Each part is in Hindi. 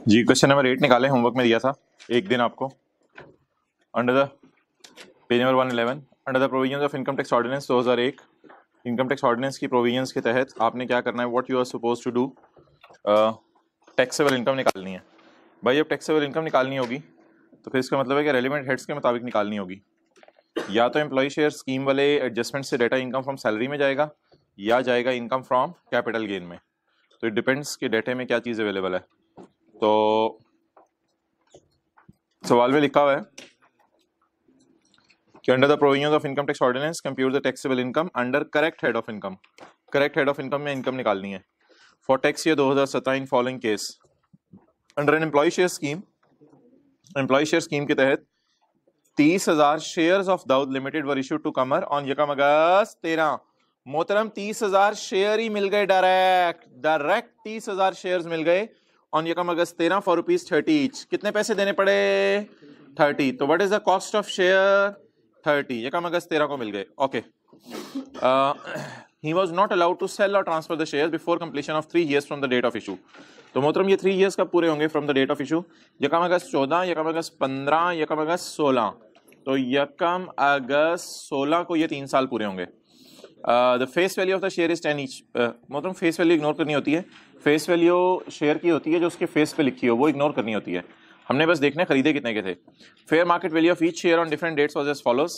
जी क्वेश्चन नंबर 8 निकाले, होमवर्क में दिया था एक दिन आपको। Under the page number 111 under the provisions of income tax ordinance 2001, income tax ordinance की प्रोविजंस के तहत आपने क्या करना है, what you are suppose to do, taxable income निकालनी है। भाई जब टैक्सेबल इनकम निकालनी होगी तो फिर इसका मतलब है कि रेलिवेंट हेड्स के मुताबिक निकालनी होगी। या तो एम्प्लॉय शेयर स्कीम वाले एडजस्टमेंट से डेटा इनकम फ्रॉम सैलरी में जाएगा या जाएगा इनकम फ्रॉम कैपिटल गेन में। तो इट डिपेंड्स कि डेटे में क्या चीज़ अवेलेबल है। तो सवाल में लिखा हुआ है कि under the provisions of income tax ordinance compute the taxable income under correct head of income. Correct head of income में इनकम निकालनी है for tax year 2017 in following case. Under an employ share scheme, employ share scheme के तहत 30,000 shares of Dawood limited were issued to Qamar on यकम अगस्त 13। मोहतरम 30,000 शेयर ही मिल गए, डायरेक्ट 30,000 शेयर्स मिल गए ऑन यकम अगस्त 13 फॉर ₹30 ईच। कितने पैसे देने पड़े? 30। तो what is the cost of share? 30। यकम अगस्त 13 को मिल गए। Okay. He was not allowed to sell और transfer the share before completion of 3 years from the date of issue. तो मोहतरम ये 3 years कब पूरे होंगे from the date of issue? यकम अगस्त 14, यकम अगस्त 15, यकम अगस्त 16। तो यकम अगस्त 16 को ये 3 साल पूरे होंगे। The face value of the share is 10 each. मोहतरम फेस वैल्यू इग्नोर करनी होती है। फेस वैल्यू शेयर की होती है जो उसके फेस पे लिखी हो, वो इग्नोर करनी होती है। हमने बस देखना खरीदे कितने के थे। Fair market value of each share on different dates was as follows.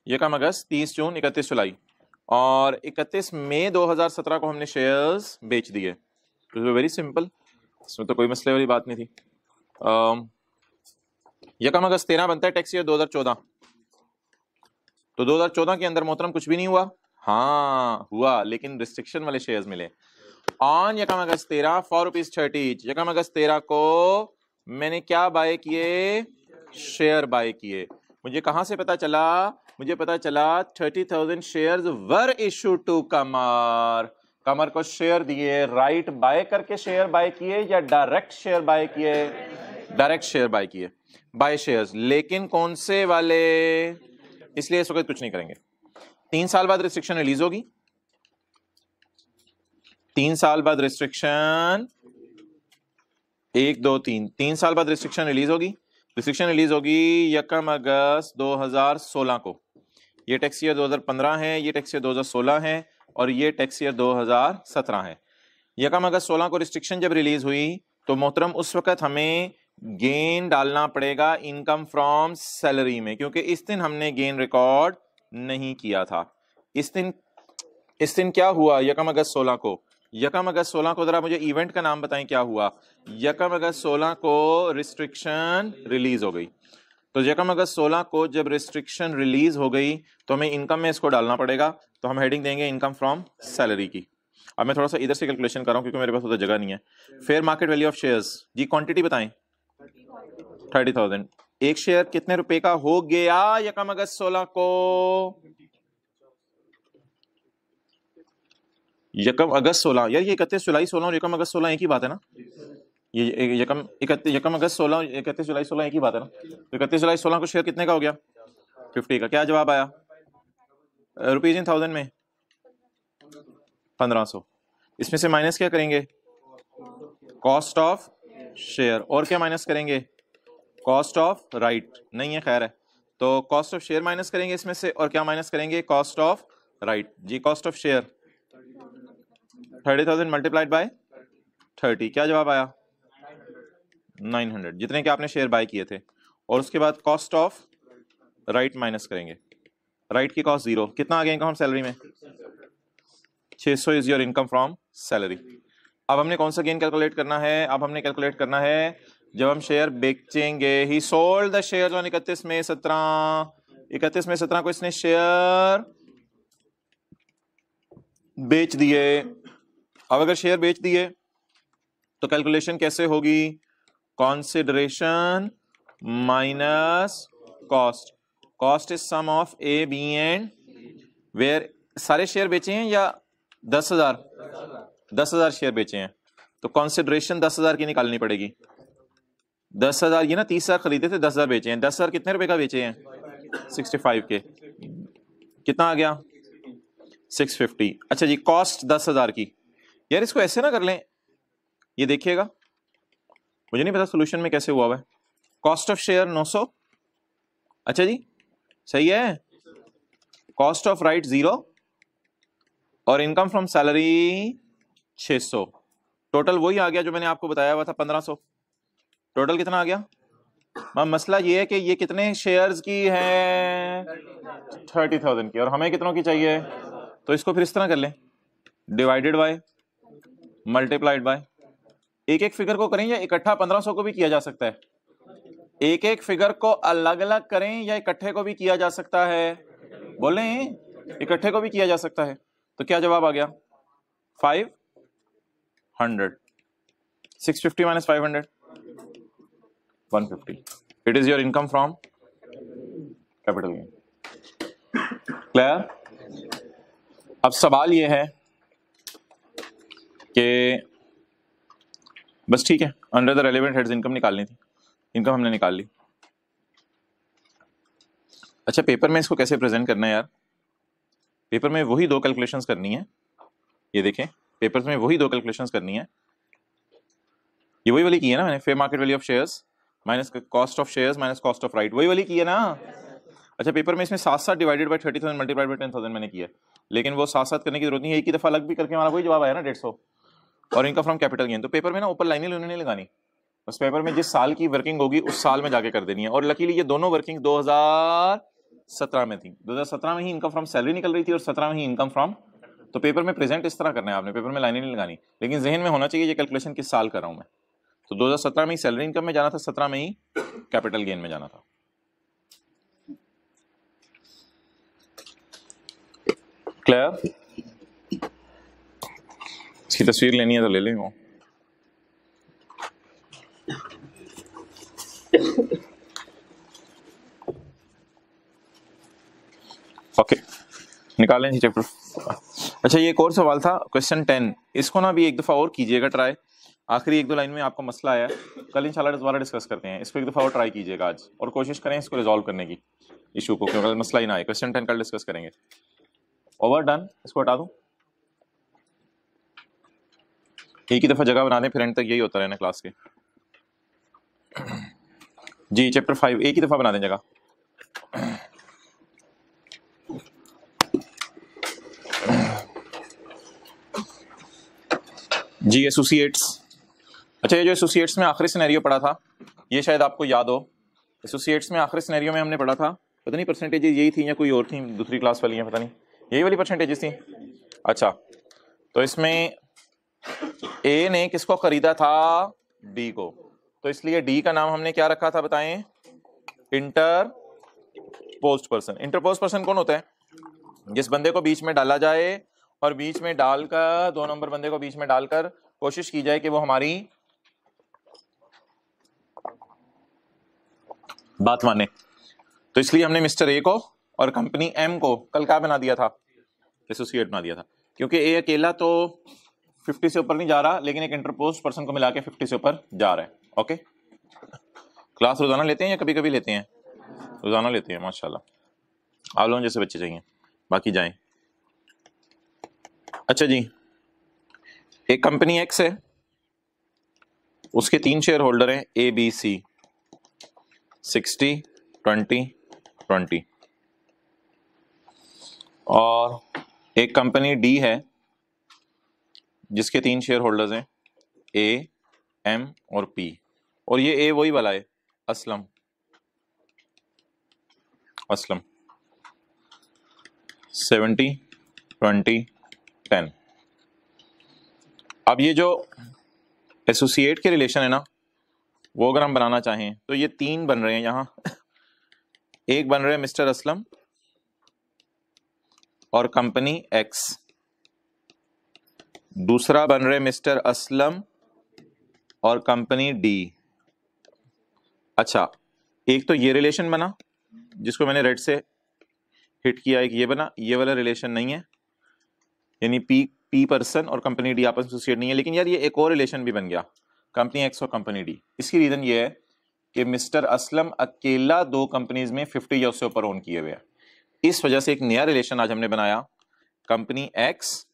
यकम अगस्त, 30 जून, 31 जुलाई और 31 मई 2017 को हमने शेयर्स बेच दिए। तो वेरी सिंपल, इसमें तो कोई मसले वाली बात नहीं थी। यकम अगस्त 13 बनता है टैक्स ईयर 2014। तो 2014 के अंदर मोहतरम कुछ भी नहीं हुआ। हाँ हुआ, लेकिन रिस्ट्रिक्शन वाले शेयर्स मिले ऑन यकम अगस्त 13 फॉर ₹30 ईच। यकम अगस्त 13 को मैंने क्या बाय किए? शेयर बाय किए। मुझे कहां से पता चला? मुझे पता चला 30,000 शेयर्स वर इशूड टू कमर। कमर को शेयर दिए, राइट बाय करके शेयर बाय किए या डायरेक्ट शेयर बाय किए? डायरेक्ट शेयर बाय किए, बाय शेयर्स। लेकिन कौन से वाले? इसलिए इस वक्त कुछ नहीं करेंगे। 3 साल बाद रिस्ट्रिक्शन रिलीज होगी। 3 साल बाद रिस्ट्रिक्शन, 1 2 3, 3 साल बाद रिस्ट्रिक्शन रिलीज होगी। रिस्ट्रिक्शन रिलीज होगी यकम अगस्त 2016 को। ये टैक्स ईयर 2015 है, ये टैक्स ईयर 2016 है और ये टैक्स ईयर 2017 है। यकम अगस्त 16 को रिस्ट्रिक्शन जब रिलीज हुई तो मोहतरम उस वक्त हमें गेन डालना पड़ेगा इनकम फ्रॉम सैलरी में, क्योंकि इस दिन हमने गेन रिकॉर्ड नहीं किया था। इस दिन क्या हुआ? यकम अगस्त 16 को, यकम अगस्त 16 को जरा मुझे इवेंट का नाम बताएं क्या हुआ? यकम अगस्त 16 को रिस्ट्रिक्शन रिलीज हो गई। तो यकम अगस्त 16 को जब रिस्ट्रिक्शन रिलीज हो गई तो हमें इनकम में इसको डालना पड़ेगा। तो हम हेडिंग देंगे इनकम फ्रॉम सैलरी की। अब मैं थोड़ा सा इधर से कैलकुलेशन कर रहा हूं क्योंकि मेरे पास उधर जगह नहीं है। Fair market value of shares जी, क्वांटिटी बताएं। 30,000। एक शेयर कितने रुपए का हो गया यकम अगस्त 16 को? यकम अगस्त 16, यार ये 31 जुलाई 16 और यकम अगस्त 16 एक ही बात है ना? ये यकम अगस्त 16, 31 जुलाई 16 एक ही बात है ना? तो 31 जुलाई 16 को शेयर कितने का हो गया? 50 का। क्या जवाब आया? रुपीज इन थाउजेंड में 1500। इसमें से माइनस क्या करेंगे? Cost of share. और क्या माइनस करेंगे? कॉस्ट ऑफ राइट नहीं है, खैर है। तो कॉस्ट ऑफ शेयर माइनस करेंगे इसमें से, और क्या माइनस करेंगे? Cost of right. जी cost of share 30,000 multiplied by 30, क्या जवाब आया? 900, जितने के आपने शेयर बाय किए थे। और उसके बाद कॉस्ट ऑफ राइट माइनस करेंगे। राइट की कॉस्ट 0, कितना आ गया इनकम सैलरी में? 600 is your income from salary. अब हमने कौन सा गेन कैलकुलेट करना है? अब हमने कैलकुलेट करना है जब हम शेयर बेचेंगे। ही सोल्ड द शेयर ऑन 31 मई 17। 31 मई 17 को इसने शेयर बेच दिए। अब अगर शेयर बेच दिए तो कैलकुलेशन कैसे होगी? Consideration minus cost. Cost is sum of A B and where. सारे शेयर बेचे हैं या 10,000? 10,000 शेयर बेचे हैं तो कंसिडरेशन 10,000 की निकालनी पड़ेगी। 10,000, ये ना 30,000 खरीदे थे, 10,000 बेचे हैं। 10,000 कितने रुपए का बेचे हैं? 65 के। कितना आ गया? 650। अच्छा जी, कॉस्ट 10,000 की। यार इसको ऐसे ना कर लें, ये देखिएगा मुझे नहीं पता सोल्यूशन में कैसे हुआ हुआ है। कॉस्ट ऑफ शेयर 900, अच्छा जी सही है। कॉस्ट ऑफ राइट 0 और इनकम फ्रॉम सैलरी 600। टोटल वही आ गया जो मैंने आपको बताया हुआ था 1500। टोटल कितना आ गया? मसला ये है कि ये कितने शेयर्स की है? 30,000 की, और हमें कितनों की चाहिए? तो इसको फिर इस तरह कर लें, डिवाइडेड बाय मल्टीप्लाइड बाय। एक एक फिगर को करें या इकट्ठा 1500 को भी किया जा सकता है? एक एक फिगर को अलग अलग करें या इकट्ठे को भी किया जा सकता है? बोलें, इकट्ठे को भी किया जा सकता है। तो क्या जवाब आ गया? 500। 650 minus 500 150। It is your income from capital gain. Clear? अब सवाल यह है कि बस ठीक है, under the relevant heads income निकालनी थी, इनकम हमने निकाल ली। अच्छा, पेपर में इसको कैसे प्रेजेंट करना है यार? पेपर में वही दो कैलकुलेशंस करनी है। ये देखें, पेपर में वही दो कैलकुलेशंस करनी है। ये वही वाली की है ना मैंने, fair market value of shares minus cost of shares minus cost of right, वही वाली की है ना। अच्छा, पेपर में इसमें साथ साथ डिवाइडेड बाय 30,000 मल्टीप्लाइड बाय 10,000 मैंने किया है, लेकिन वो साथ साथ करने की जरूरत नहीं है, एक ही दफा अलग भी करके हमारा वही जवाब आया ना 150 और इनकम फ्रॉम कैपिटल गेन। तो पेपर में ना ऊपर लाइनें नहीं लगानी, उस पेपर में जिस साल की वर्किंग होगी उस साल में जाके कर देनी है। और लकीली ये दोनों वर्किंग 2017 में थी। 2017 में ही इनकम फ्रॉम सैलरी निकल रही थी और 17 में ही इनकम फ्रॉम। तो पेपर में प्रेजेंट इस तरह करना है आपने, पेपर में लाइनें नहीं लगानी, लेकिन जहन में होना चाहिए ये कैलकुलेशन किस साल कर रहा हूं मैं। तो 2017 में ही सैलरी इनकम में जाना था, 17 में ही कैपिटल गेन में जाना था। क्लियर? इसकी तस्वीर लेनी है तो ले लेंगे। ओके, निकालें जी चैप्टर। अच्छा, ये एक और सवाल था, क्वेश्चन 10, इसको ना भी एक दफा और कीजिएगा ट्राई। आखिरी एक दो लाइन में आपको मसला आया, कल इंशाल्लाह दोबारा डिस्कस करते हैं। इसको एक दफा और ट्राई कीजिएगा आज, और कोशिश करें इसको रिजॉल्व करने की, इशू को, क्योंकि मसला ही ना आए। क्वेश्चन 10 कल डिस्कस करेंगे। ओवर डन, इसको हटा दूं, एक ही दफा जगह बना दें, फिर एंड तक यही होता रहना क्लास के। जी चैप्टर 5 एक ही दफा बना दें जगह। जी एसोसिएट्स। अच्छा, ये जो एसोसिएट्स में आखिरी सिनेरियो पढ़ा था, ये शायद आपको याद हो। एसोसिएट्स में आखिरी सिनेरियो में हमने पढ़ा था, पता नहीं परसेंटेजेस यही थी या कोई और थी, दूसरी क्लास वाली हैं, पता नहीं, यही वाली परसेंटेजेस थी। अच्छा, तो इसमें ए ने किसको खरीदा था? डी को। तो इसलिए डी का नाम हमने क्या रखा था बताएं? Interposed person. इंटरपोज्ड पर्सन कौन होता है? जिस बंदे को बीच में डाला जाए और बीच में डालकर, 2 नंबर बंदे को बीच में डालकर कोशिश की जाए कि वो हमारी बात माने। तो इसलिए हमने मिस्टर ए को और कंपनी एम को कल क्या बना दिया था? एसोसिएट बना दिया था, क्योंकि ए अकेला तो 50 से ऊपर नहीं जा रहा, लेकिन एक इंटरपोज्ड पर्सन को मिला के 50 से ऊपर जा रहा है। ओके, क्लास रोजाना लेते हैं या कभी कभी लेते हैं? रोजाना लेते हैं, माशाल्लाह, आप लोगों जैसे बच्चे चाहिए, बाकी जाएं। अच्छा जी, एक कंपनी एक्स है, उसके 3 शेयर होल्डर हैं ए बी सी, 60 20 20। और एक कंपनी डी है जिसके 3 शेयर होल्डर्स हैं ए एम और पी, और ये ए वही वाला है, असलम। असलम 70 20 10। अब ये जो एसोसिएट के रिलेशन है ना, वो अगर हम बनाना चाहें तो ये 3 बन रहे हैं यहां। एक बन रहे हैं मिस्टर असलम और कंपनी एक्स, दूसरा बन रहे मिस्टर असलम और कंपनी डी। अच्छा, एक तो ये रिलेशन बना जिसको मैंने रेड से हिट किया, एक ये बना, ये वाला रिलेशन नहीं है, यानी पी पर्सन और कंपनी डी आपस में एसोसिएट नहीं है। लेकिन यार ये एक और रिलेशन भी बन गया, कंपनी एक्स और कंपनी डी। इसकी रीजन ये है कि मिस्टर असलम अकेला 2 कंपनीज में 50 या उससे ऊपर ओन किए हुए हैं। इस वजह से एक नया रिलेशन आज हमने बनाया, company x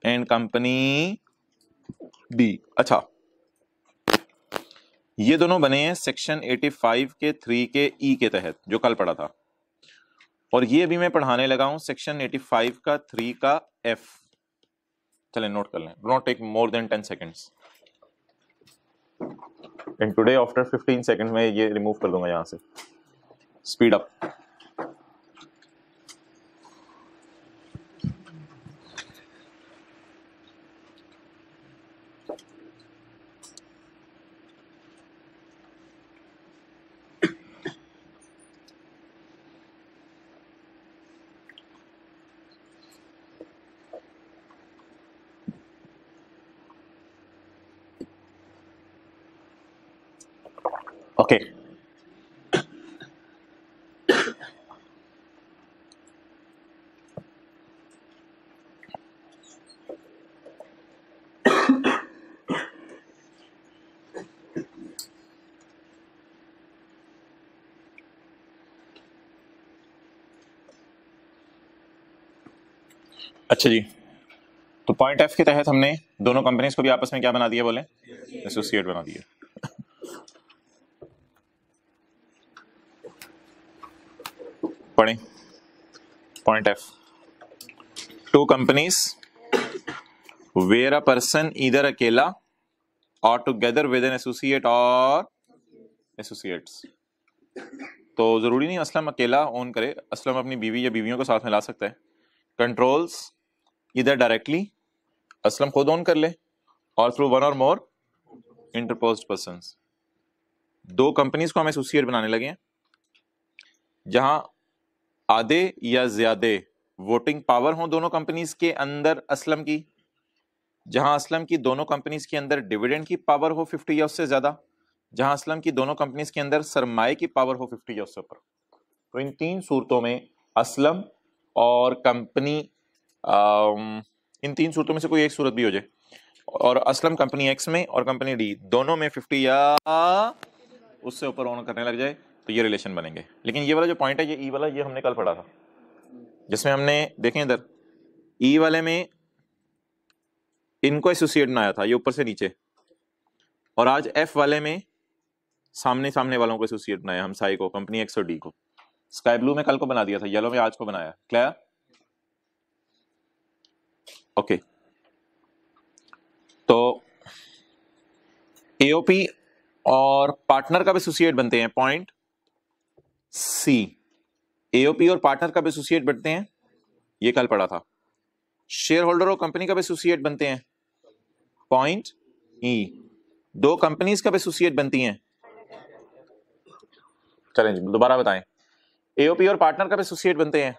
and company D. अच्छा, ये दोनों बने हैं सेक्शन 85 के 3 के ई के तहत, जो कल पढ़ा था, और ये अभी मैं पढ़ाने लगा हूं सेक्शन 85 का 3 का एफ। चलें नोट कर लें, do not take more than 10 seconds. And today after 15 second में ये रिमूव कर दूंगा यहां से। Speed up. ओके अच्छा जी, तो पॉइंट एफ के तहत हमने दोनों कंपनीज को भी आपस में क्या बना दिया, बोले एसोसिएट बना दिया। पढ़ें point F. Two companies where a person either अकेला और टुगेदर विद एन एसोसिएट और एसोसिएट्स। तो जरूरी नहीं असलम अकेला ओन करे, असलम अपनी बीवी या बीवियों को साथ में ला सकता है। कंट्रोल्स इधर डायरेक्टली असलम खुद ओन कर ले और थ्रू वन और मोर इंटरपोज्ड पर्संस। दो कंपनीज को हम एसोसिएट बनाने लगे हैं जहां आधे या ज्यादा वोटिंग पावर हो दोनों कंपनीज के अंदर असलम की, जहां असलम की दोनों कंपनीज के अंदर डिविडेंड की पावर हो 50 या उससे ज्यादा, जहां असलम की दोनों कंपनीज के अंदर सरमाए की पावर हो 50 या उससे ऊपर। तो इन तीन सूरतों में असलम और कंपनी, इन तीन सूरतों में से कोई एक सूरत भी हो जाए और असलम कंपनी एक्स में और कंपनी डी दोनों में 50 या उससे ऊपर ओन करने लग जाए तो ये रिलेशन बनेंगे। लेकिन ये वाला जो पॉइंट है, ये ई वाला, ये हमने कल पढ़ा था, जिसमें हमने देखें इधर ई वाले में इनको एसोसिएट बनाया था, ये ऊपर से नीचे, और आज एफ वाले में सामने सामने वालों को एसोसिएट बनाया, हम साई को, कंपनी एक्स और डी को। स्काई ब्लू में कल को बना दिया था, येलो में आज को बनाया। क्लियर? ओके, तो एओपी और पार्टनर कब एसोसिएट बनते हैं? Point C. एओपी और पार्टनर कब एसोसिएट बनते हैं? ये कल पढ़ा था। शेयर होल्डर और कंपनी कब एसोसिएट बनते हैं? Point E. दो कंपनीज कब एसोसिएट बनती हैं? चलें जी दोबारा बताएं, एओपी और पार्टनर कब एसोसिएट बनते हैं?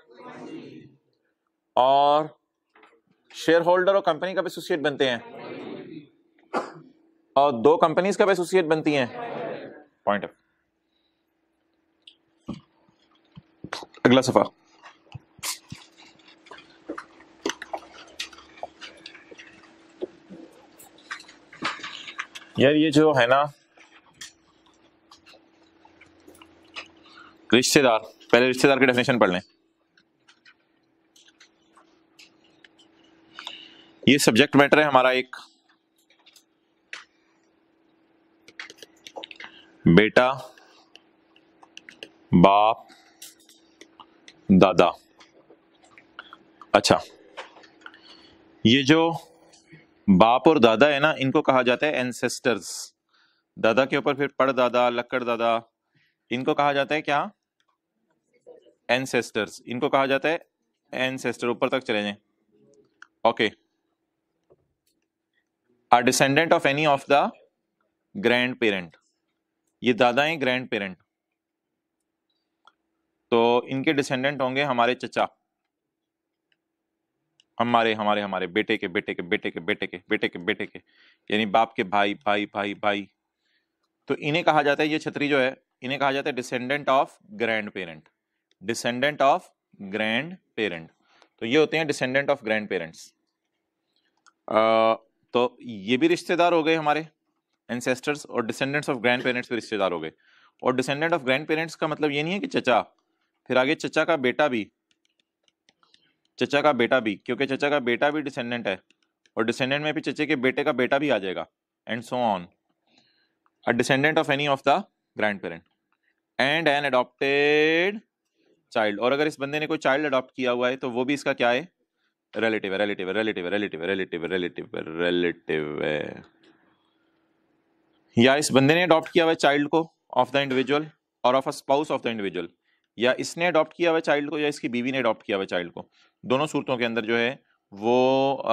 और शेयर होल्डर और कंपनी कब एसोसिएट बनते हैं? और दो कंपनीज कब एसोसिएट बनती हैं? Point F. अगला सफा। यार ये जो है ना रिश्तेदार, पहले रिश्तेदार की डेफिनेशन पढ़ लें। ये सब्जेक्ट मैटर है हमारा एक, बेटा, बाप, दादा। अच्छा, ये जो बाप और दादा है ना, इनको कहा जाता है एंसेस्टर्स। दादा के ऊपर फिर परदादा, लक्कड़ दादा, इनको कहा जाता है क्या? एंसेस्टर्स। इनको कहा जाता है एंसेस्टर। ऊपर तक चले जाएं। Okay, a descendant of any of the grand parent. ये दादा हैं ग्रैंड पेरेंट, तो इनके डिसेंडेंट होंगे हमारे चचा, हमारे हमारे हमारे बेटे के बेटे के बेटे के बेटे के बेटे के बेटे के, यानी बाप के भाई भाई भाई भाई। तो इन्हें कहा जाता है, ये छतरी जो है, इन्हें कहा जाता है descendant of grand parent. Descendant of grand parent, तो ये होते हैं डिसेंडेंट ऑफ ग्रैंड पेरेंट्स। तो ये भी रिश्तेदार हो गए हमारे एंसेस्टर्स, और डिसेंडेंट्स ऑफ ग्रैंड पेरेंट्स भी रिश्तेदार हो गए। और डिसेंडेंट ऑफ ग्रैंड पेरेंट्स का मतलब ये नहीं है कि चचा, फिर आगे चचा का बेटा भी, चचा का बेटा भी, क्योंकि चचा का बेटा भी डिसेंडेंट है, और डिसेंडेंट में भी चचे के बेटे का बेटा भी आ जाएगा, and so on. A descendant of any of the grand parent and an adopted child, और अगर इस बंदे ने कोई चाइल्ड अडॉप्ट किया हुआ है तो वो भी इसका क्या है, रिलेटिव है, रिलेटिव है, रिलेटिव है, रिलेटिव है, रिलेटिव है, रिलेटिव है, रिलेटिव है। या इस बंदे ने अडॉप्ट किया हुआ है चाइल्ड को ऑफ द इंडिविजुअल और of a spouse of the individual, या इसने अडॉप्ट किया हुआ चाइल्ड को या इसकी बीवी ने अडॉप्ट किया हुआ चाइल्ड को, दोनों सूरतों के अंदर जो है वो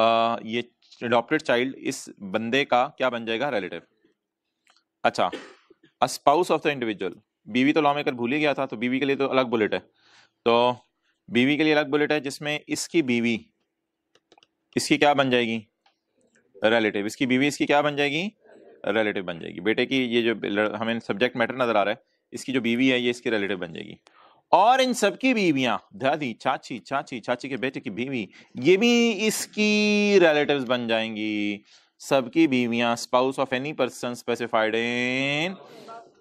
ये अडॉप्टेड चाइल्ड इस बंदे का क्या बन जाएगा, रिलेटिव। अच्छा, अ स्पाउस ऑफ द इंडिविजुअल, बीवी तो लॉ मेकर भूल ही गया था, तो बीवी के लिए तो अलग बुलेट है, तो बीवी के लिए अलग बुलेट है जिसमें इसकी बीवी इसकी क्या बन जाएगी, रिलेटिव, इसकी बीवी इसकी क्या बन जाएगी, रिलेटिव बन जाएगी। बेटे की ये जो हमें सब्जेक्ट मैटर नजर आ रहा है, इसकी जो बीवी है ये इसकी रिलेटिव बन जाएगी। और इन सबकी बीवियां, दादी, चाची, चाची, चाची के बेटे की बीवी, ये भी इसकी रिलेटिव्स बन जाएंगी। सबकी बीवियां spouse of any person specified in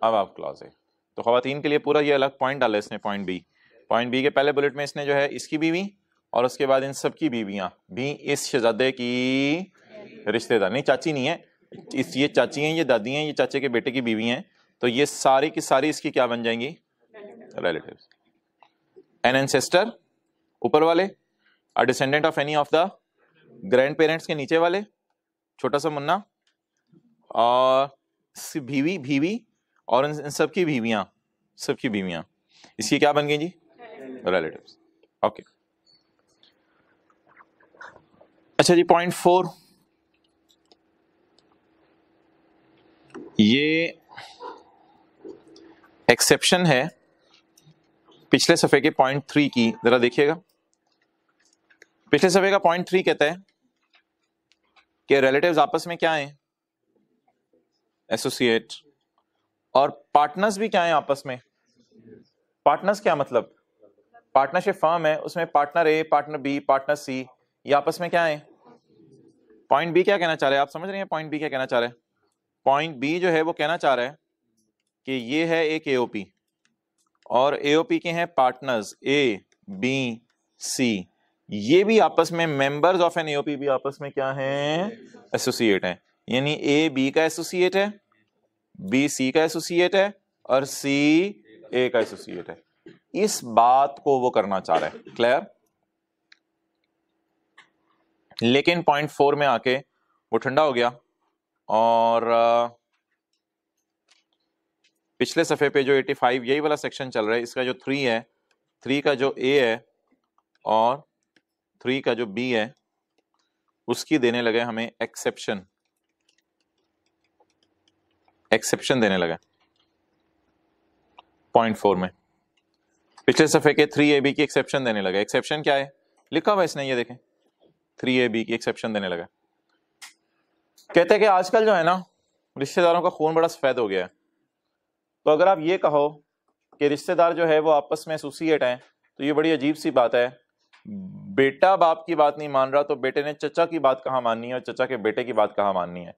above clause है। तो खवातीन के लिए पूरा ये अलग पॉइंट डाला इसने, पॉइंट बी के पहले बुलेट में इसने जो है इसकी बीवी और उसके बाद इन सबकी बीवियां भी इस शहजादे की रिश्तेदार, नहीं चाची नहीं है, इस ये चाची हैं, ये दादी हैं, ये चाचे के बेटे की बीवी हैं, तो ये सारी की सारी इसकी क्या बन जाएंगी, रिलेटिव्स। एन एंसेस्टर ऊपर वाले, a descendant of any of the grandparents के नीचे वाले, छोटा सा मुन्ना, और बीवी और इन सबकी बीवियां इसकी क्या बन गई जी, रिलेटिव्स। ओके, अच्छा जी, पॉइंट 4, ये एक्सेप्शन है पिछले सफे के पॉइंट 3 की, जरा देखिएगा। पिछले सफे का पॉइंट 3 कहता है कि रिलेटिव्स आपस में क्या हैं, एसोसिएट, और पार्टनर्स भी क्या हैं आपस में। पार्टनर्स क्या मतलब, पार्टनरशिप फर्म है, उसमें पार्टनर ए, पार्टनर बी, पार्टनर सी, ये आपस में क्या है। पॉइंट बी क्या कहना चाह रहे हैं, आप समझ रहे हैं पॉइंट बी क्या कहना चाह रहे हैं। पॉइंट बी जो है वो कहना चाह रहा है कि ये है एक एओपी और एओपी के हैं पार्टनर्स ए, बी, सी, ये भी आपस में मेंबर्स ऑफ एन एओपी भी आपस में क्या हैं, एसोसिएट हैं। यानी ए बी का एसोसिएट है, बी सी का एसोसिएट है और सी ए का एसोसिएट है। इस बात को वो करना चाह रहा है, क्लियर। लेकिन पॉइंट 4 में आके वो ठंडा हो गया और पिछले सफे पे जो 85 यही वाला सेक्शन चल रहा है, इसका जो 3 है, 3 का जो ए है और 3 का जो बी है, उसकी देने लगे हमें एक्सेप्शन देने लगे पॉइंट 4 में। पिछले सफे के 3AB की एक्सेप्शन देने लगे। एक्सेप्शन क्या है, लिखा हुआ इसने, ये देखें, 3AB की एक्सेप्शन देने लगा। कहते हैं कि आजकल जो है ना, रिश्तेदारों का खून बड़ा सफेद हो गया है, तो अगर आप ये कहो कि रिश्तेदार जो है वो आपस में एसोसिएट हैं, तो ये बड़ी अजीब सी बात है। बेटा बाप की बात नहीं मान रहा तो बेटे ने चचा की बात कहाँ माननी है और चचा के बेटे की बात कहाँ माननी है।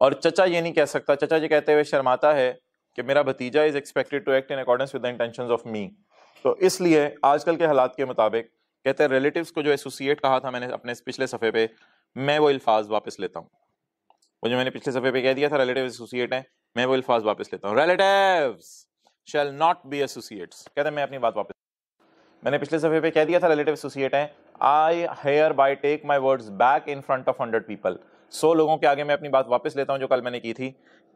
और चचा ये नहीं कह सकता, चचा ये कहते हुए शर्माता है कि मेरा भतीजा is expected to act in accordance with the intentions of me. तो इसलिए आजकल के हालात के मुताबिक कहते हैं रिलेटिव्स को जो एसोसिएट कहा था मैंने अपने पिछले सफे पे, मैं वो अल्फाज वापस लेता हूँ। वो जो मैंने पिछले सफे पे कह दिया था रिलेटिव एसोसिएट है, मैं वो अल्फाज वापस लेता हूँ। Relatives shall not be associates, कहते हैं मैं अपनी बात वापस, मैंने पिछले सफे पे कह दिया था रिलेटिव एसोसिएट है, I hereby take my words back in front of 100 people, 100 लोगों के आगे मैं अपनी बात वापस लेता हूं जो कल मैंने की थी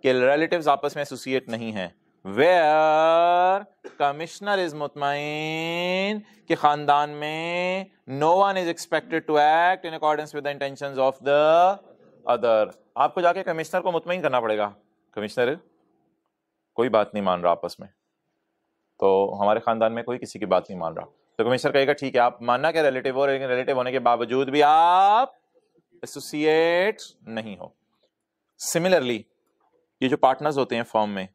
कि रिलेटिव्स आपस में एसोसिएट नहीं है। वेयर कमिश्नर इज मुतमईन कि खानदान में no one is expected to act in accordance with the intentions of the other. आपको जाके कमिश्नर को मुतमईन करना पड़ेगा, कमिश्नर कोई बात नहीं मान रहा आपस में, तो हमारे खानदान में कोई किसी की बात नहीं मान रहा, तो कमिश्नर कहेगा ठीक है आप मानना क्या रिलेटिव हो, लेकिन रिलेटिव होने के बावजूद भी आप एसोसिएट नहीं हो। सिमिलरली ये जो पार्टनर्स होते हैं फर्म में,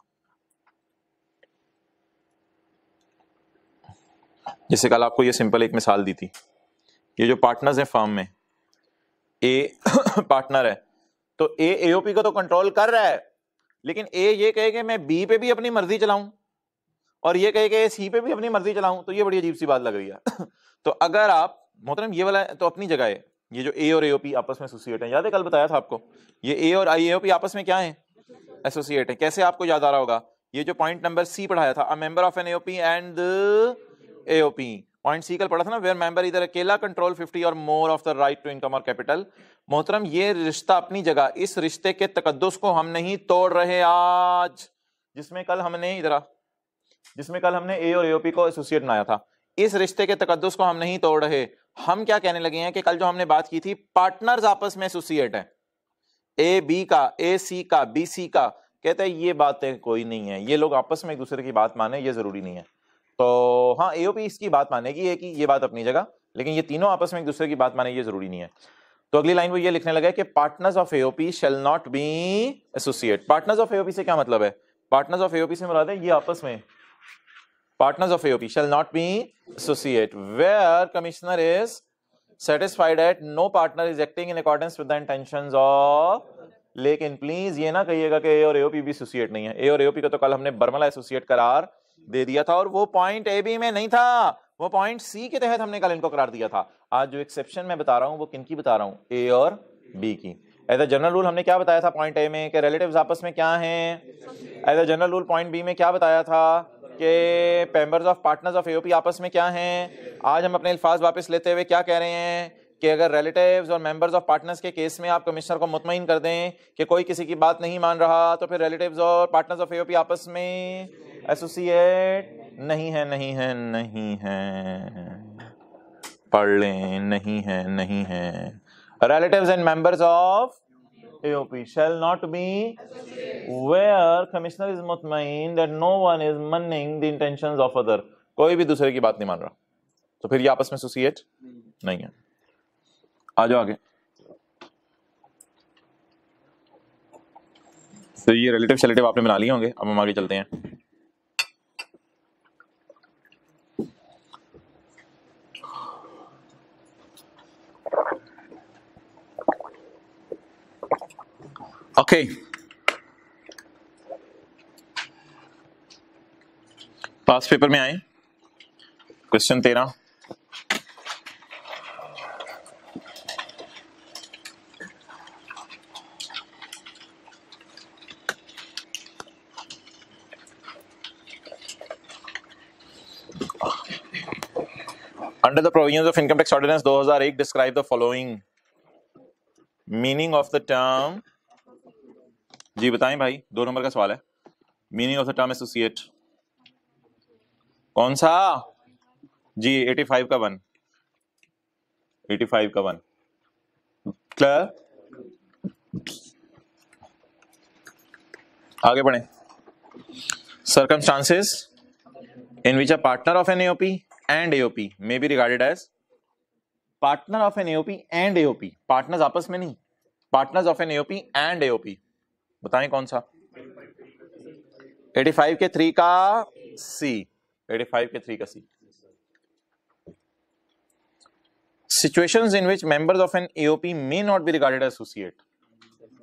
जैसे कल आपको ये सिंपल एक मिसाल दी थी, ये जो पार्टनर्स हैं फर्म में, ए पार्टनर है तो ए एओपी को तो कंट्रोल कर रहा है, लेकिन ए ये कहे कि मैं बी पे भी अपनी मर्जी चलाऊं और ये कहे कि सी पे भी अपनी मर्जी चलाऊं, तो ये बड़ी अजीब सी बात लग रही है। तो अगर आप मोहतरम ये वाला तो अपनी जगह है, ये जो ए और एओपी आपस में एसोसिएट है, याद है कल बताया था आपको, ये ए और एओपी आपस में क्या है, एसोसिएट है। कैसे आपको याद आ रहा होगा, ये जो पॉइंट नंबर सी पढ़ाया था, a member of an AOP and AOP, point C कल पढ़ा था ना, वेयर मेंबर इधर अकेला कंट्रोल 50 और more of the right to income और कैपिटल। मोहतरम ये रिश्ता अपनी जगह, इस रिश्ते के तकद्दुस को हम नहीं तोड़ रहे आज, जिसमें कल हमने ए और एओपी को एसोसिएट बनाया था। इस रिश्ते के तकद्दुस को हम नहीं तोड़ रहे। हम क्या कहने लगे हैं कि कल जो हमने बात की थी, पार्टनर्स आपस में एसोसिएट है, ए बी का, ए सी का, बी सी का। कहते हैं ये बातें कोई नहीं है, ये लोग आपस में एक दूसरे की बात माने, ये जरूरी नहीं है। तो हाँ, एओपी इसकी बात मानेगी है कि ये बात अपनी जगह, लेकिन ये तीनों आपस में एक दूसरे की बात माने, ये जरूरी नहीं है। तो अगली लाइन वो ये लिखने लगा कि partners of AOP shall not be associate. Partners of AOP से क्या मतलब है? पार्टनर्स ऑफ एओपी से मुराद है ये आपस में, partners of AOP shall not be associate where commissioner is satisfied that no partner is acting in accordance with the intentions of। लेकिन प्लीज ये ना कहिएगा कि ए और एओपी भी एसोसिएट नहीं है। ए और एओपी का तो कल हमने बर्मला एसोसिएट करार दे दिया था, और वो पॉइंट ए बी में नहीं था, वो पॉइंट सी के तहत हमने कल इनको करार दिया था। आज जो एक्सेप्शन मैं बता रहा हूं वो किनकी बता रहा हूं? ए और बी की। एज अ जनरल रूल हमने क्या बताया था पॉइंट ए में कि रिलेटिव्स आपस में क्या हैं। As a general rule point B में क्या बताया था कि members of partners of AOP आपस में क्या हैं। आज हम अपने अल्फाज वापस लेते हुए क्या कह रहे हैं कि अगर रिलेटिव्स और मेंबर्स ऑफ पार्टनर्स के केस में आप कमिश्नर को मुतमईन कर दें कि कोई किसी की बात नहीं मान रहा, तो फिर रिलेटिव्स और पार्टनर्स ऑफ एओपी आपस में एसोसिएट नहीं है, नहीं है, नहीं है। पढ़ लें, नहीं है, नहीं है। Relatives and members of AOP shall not be where commissioner is mutmain that no one is manning the intentions of other। कोई भी दूसरे की बात नहीं मान रहा, तो फिर ये आपस में एसोसिएट नहीं है। आ जाओ आगे। तो ये रिलेटिव शैलेटिव आपने बना लिए होंगे, अब हम आगे चलते हैं। ओके, पास पेपर में आए question 13। Under the provisions of Income Tax Ordinance 2001 describe the following meaning of the term। जी बताएं भाई, 2 नंबर का सवाल है। Meaning of the term associate कौन सा? जी 85 का 1, 85 का 1 क्लियर। आगे बढ़े। Circumstances in which a partner of an AOP and AOP may be regarded as partner of an AOP and AOP। Partners आपस में नहीं, partners of an AOP and AOP. बताएं कौन सा? 85 के 3 का सी, 85 के 3 का सी। Situations in which members of an AOP may not be regarded as associate।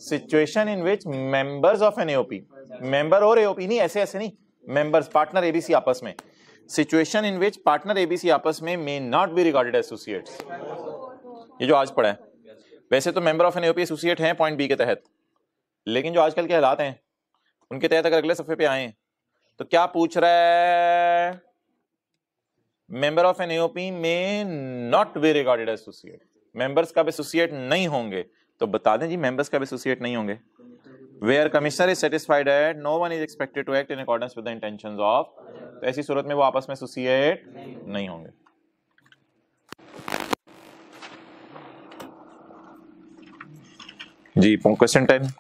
Situation in which members of an AOP, member और AOP नहीं, ऐसे ऐसे नहीं, members partner ABC आपस में। Situation in which partner ABC आपस में may not be regarded as associates। ये जो आज पढ़ा है, वैसे तो member of an AOP associate हैं पॉइंट बी के तहत, लेकिन जो आजकल के हालात हैं उनके तहत अगर अगले सफे पे आए तो क्या पूछ रहा है? Member of an AOP may not be regarded as associate. Members का एसोसिएट नहीं होंगे, तो बता दें जी मेंबर्स का एसोसिएट नहीं होंगे। Where commissioner is satisfied that no one is expected to act in accordance with the intentions of. तो ऐसी सूरत में वो आपस में एसोसिएट नहीं होंगे। जी question 10।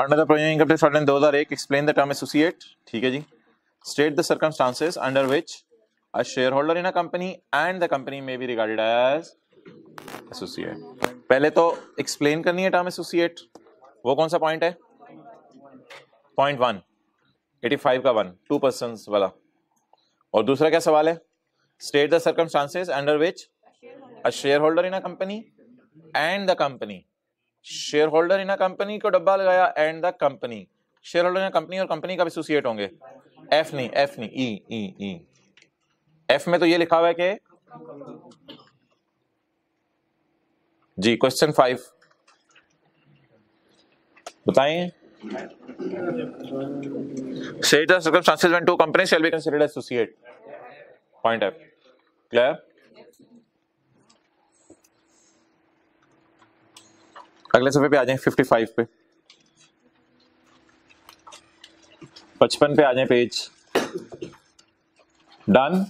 Under the provision Income Tax Ordinance 2001 explain the term associate। ठीक है जी। State the circumstances under which a shareholder in a company and the company may be regarded as associate। पहले तो explain करनी है term associate। वो कौन सा पॉइंट है? पॉइंट 1, 85 का 1, 2 persons वाला। और दूसरा क्या सवाल है? State the circumstances under which a shareholder in a company and the company। Share holder in a company को डब्बा लगाया and the company. Share holder in company और कंपनी का एसोसिएट होंगे। एफ नहीं, ई ई ई एफ में तो ये लिखा हुआ है कि जी क्वेश्चन 5 बताएं। Say the circumstances when two companies shall be considered associate. Point F. Clear? अगले सफे पे आ जाएं 55 पे, 55 पे आ जाएं पेज। Done,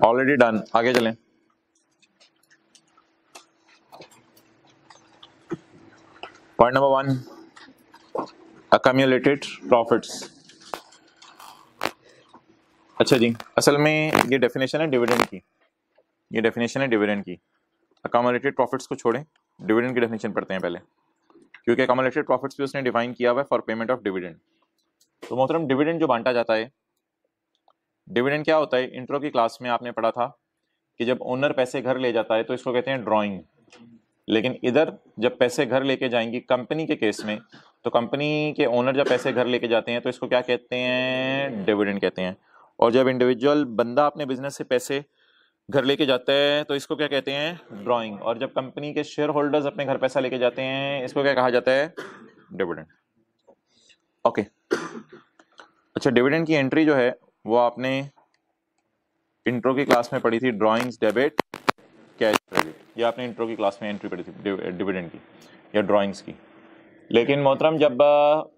already done. आगे चलें। Point number 1, accumulated profits। अच्छा जी, असल में ये डेफिनेशन है डिविडेंड की, ये डेफिनेशन है डिविडेंड की। accumulated profits को छोड़ें, डिविडेंड की डेफिनेशन पढ़ते हैं पहले, क्योंकि accumulated profits भी उसने डिफाइन किया हुआ है फॉर पेमेंट ऑफ डिविडेंड। तो मोहतरम डिविडेंड जो बांटा जाता है, डिविडेंड क्या होता है? इंट्रो की क्लास में आपने पढ़ा था कि जब ओनर पैसे घर ले जाता है तो इसको कहते हैं ड्रॉइंग, लेकिन इधर जब पैसे घर लेके जाएंगी कंपनी के केस में, तो कंपनी के ओनर जब पैसे घर लेके जाते हैं तो इसको क्या कहते हैं? डिविडेंड कहते हैं। और जब इंडिविजुअल बंदा अपने बिजनेस से पैसे घर लेके जाता है तो इसको क्या कहते हैं? ड्रॉइंग। और जब कंपनी के शेयर होल्डर्स अपने घर पैसा लेके जाते हैं, इसको क्या कहा जाता है? डिविडेंड। ओके, अच्छा, डिविडेंड की एंट्री जो है वो आपने इंट्रो की क्लास में पढ़ी थी, ड्रॉइंग्स, डेबिट, कैश, क्रेडिट। ये आपने इंट्रो की क्लास में एंट्री पढ़ी थी डिविडेंड की या ड्रॉइंग्स की। लेकिन मोहतरम जब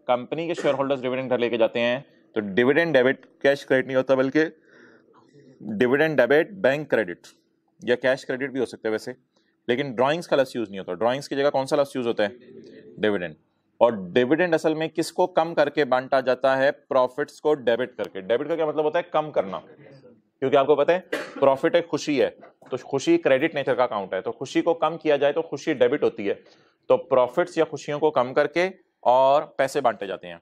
कंपनी के शेयर होल्डर्स डिविडेंड घर लेके जाते हैं तो डिविडेंड डेबिट कैश क्रेडिट नहीं होता, बल्कि डिविडेंड डेबिट बैंक क्रेडिट या कैश क्रेडिट भी हो सकता है वैसे, लेकिन ड्रॉइंग्स का लफ्ज़ यूज नहीं होता। ड्रॉइंग्स की जगह कौन सा लफ्ज़ यूज होता है? डिविडेंड। और डिविडेंड असल में किसको कम करके बांटा जाता है? प्रॉफिट्स को डेबिट करके। डेबिट का क्या मतलब होता है? कम करना, क्योंकि आपको पता है प्रॉफिट एक खुशी है, तो खुशी क्रेडिट नेचर का अकाउंट है, तो खुशी को कम किया जाए तो खुशी डेबिट होती है। तो प्रॉफिट्स या खुशियों को कम करके और पैसे बांटे जाते हैं।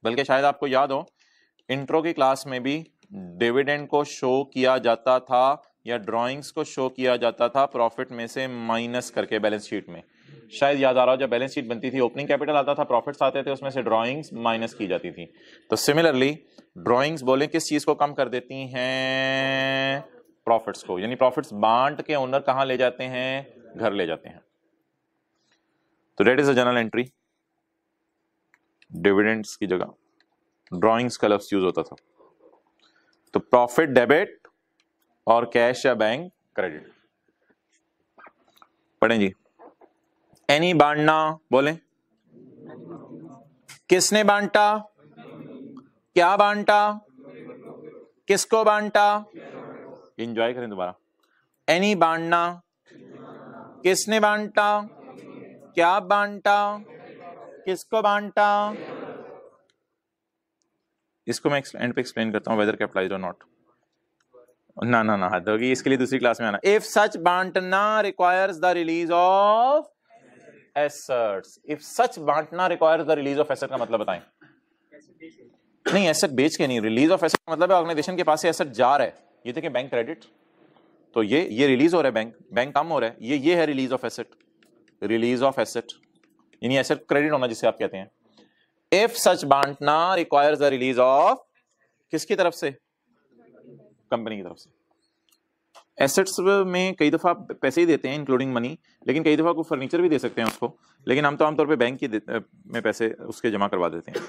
बल्कि शायद आपको याद हो इंट्रो की क्लास में भी डिविडेंड को शो किया जाता था या ड्राइंग्स को शो किया जाता था प्रॉफिट में से माइनस करके बैलेंस शीट में। शायद याद आ रहा हो, जब बैलेंस शीट बनती थी ओपनिंग कैपिटल आता था, प्रॉफिट्स आते थे, उसमें से ड्राइंग्स माइनस की जाती थी। तो सिमिलरली ड्राइंग्स बोले किस चीज को कम कर देती हैं? प्रॉफिट्स को। यानी प्रॉफिट्स बांट के ओनर कहां ले जाते हैं? घर ले जाते हैं। तो that is a general entry. Dividends की जगह ड्राइंग्स का लफ्ज यूज होता था। तो प्रॉफिट डेबिट और कैश या बैंक क्रेडिट। पढ़ें जी। एनी बांटना, बोले किसने बांटा? क्या बांटा? किसको बांटा? एंजॉय करें दोबारा। एनी बांटना, किसने बांटा? क्या बांटा? किसको बांटा? इसको मैं एंड पे एक्सप्लेन करता हूं वेदर के अप्लाइज और नॉट। ना ना ना हद होगी, इसके लिए दूसरी क्लास में आना। इफ सच बांटना requires the release of assets. If such बांटना requires the release of asset का मतलब बताएं। नहीं, एसेट बेच के नहीं, रिलीज ऑफ एसेट मतलब है ऑर्गेनाइजेशन के पास से एसेट जा रहा है। ये देखिए बैंक क्रेडिट, तो ये रिलीज हो रहा है, बैंक कम हो रहा है, ये है release of asset. Release of asset यानी एसेट क्रेडिट होना जिसे आप कहते हैं। इफ सच बांटना रिक्वायर्स द रिलीज ऑफ, किसकी तरफ से? कंपनी की तरफ से। एसेट्स में कई दफा पैसे ही देते हैं इंक्लूडिंग मनी, लेकिन कई दफा कोई फर्नीचर भी दे सकते हैं उसको, लेकिन हम तो आमतौर पे बैंक में पैसे उसके जमा करवा देते हैं।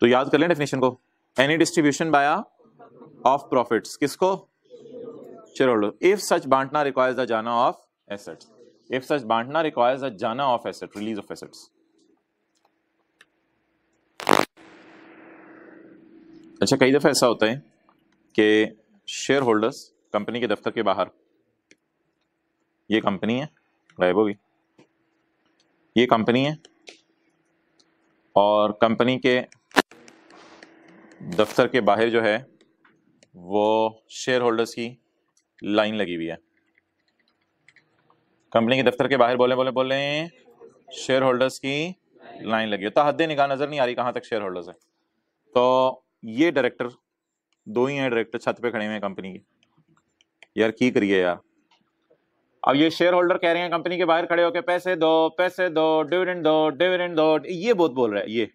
तो याद कर लें डेफिनेशन को। Any distribution by of profits, किसको? Shareholder. इफ सच बांटना रिक्वायर्स द जाना ऑफ एसेट्स। इफ सच बांटना रिक्वायर्स द जाना of asset, release of assets. अच्छा, कई दफा ऐसा होता है कि शेयर होल्डर्स कंपनी के दफ्तर के बाहर, ये कंपनी है, गायब होगी, ये कंपनी है और कंपनी के दफ्तर के बाहर जो है वो शेयर होल्डर्स की लाइन लगी हुई है। कंपनी के दफ्तर के बाहर बोले शेयर होल्डर्स की लाइन लगी है। तो हद निगाह नजर नहीं आ रही कहां तक शेयर होल्डर्स है। तो ये डायरेक्टर, दो ही हैं डायरेक्टर, छत पे खड़े हुए हैं कंपनी की। यार की करिए यार। अब ये शेयर होल्डर कह रहे हैं कंपनी के बाहर खड़े होकर पैसे दो, डिविडेंड दो, डिविडेंड दो, ये बहुत बोल रहा है ये।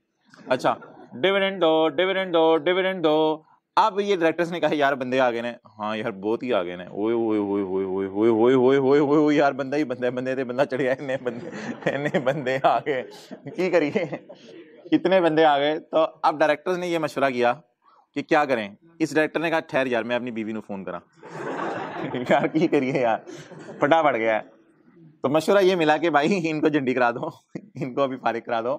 अच्छा, डिविडेंड दो, डिविडेंड दो, डिविडेंड दो, अब ये डायरेक्टर्स ने कहा यार बंदे आ गए ने, हाँ यार बहुत ही आ गए ने, ओए ओए ओए ओए ओए ओए ओए ओए ओए ओए ओए यार बंदा ही बंदा है, बंदे ते बंदा चढ़ गया, इतने बंदे आ गए, की करिए, इतने बंदे आ गए। तो अब डायरेक्टर्स ने ये मशवरा किया कि क्या करें। इस डायरेक्टर ने कहा ठहर यार मैं अपनी बीवी को फोन करा यार की करिए यार, फटा पड़ गया है। तो मशवरा ये मिला कि भाई इनको झंडी करा दो, इनको अभी फारिग करा दो,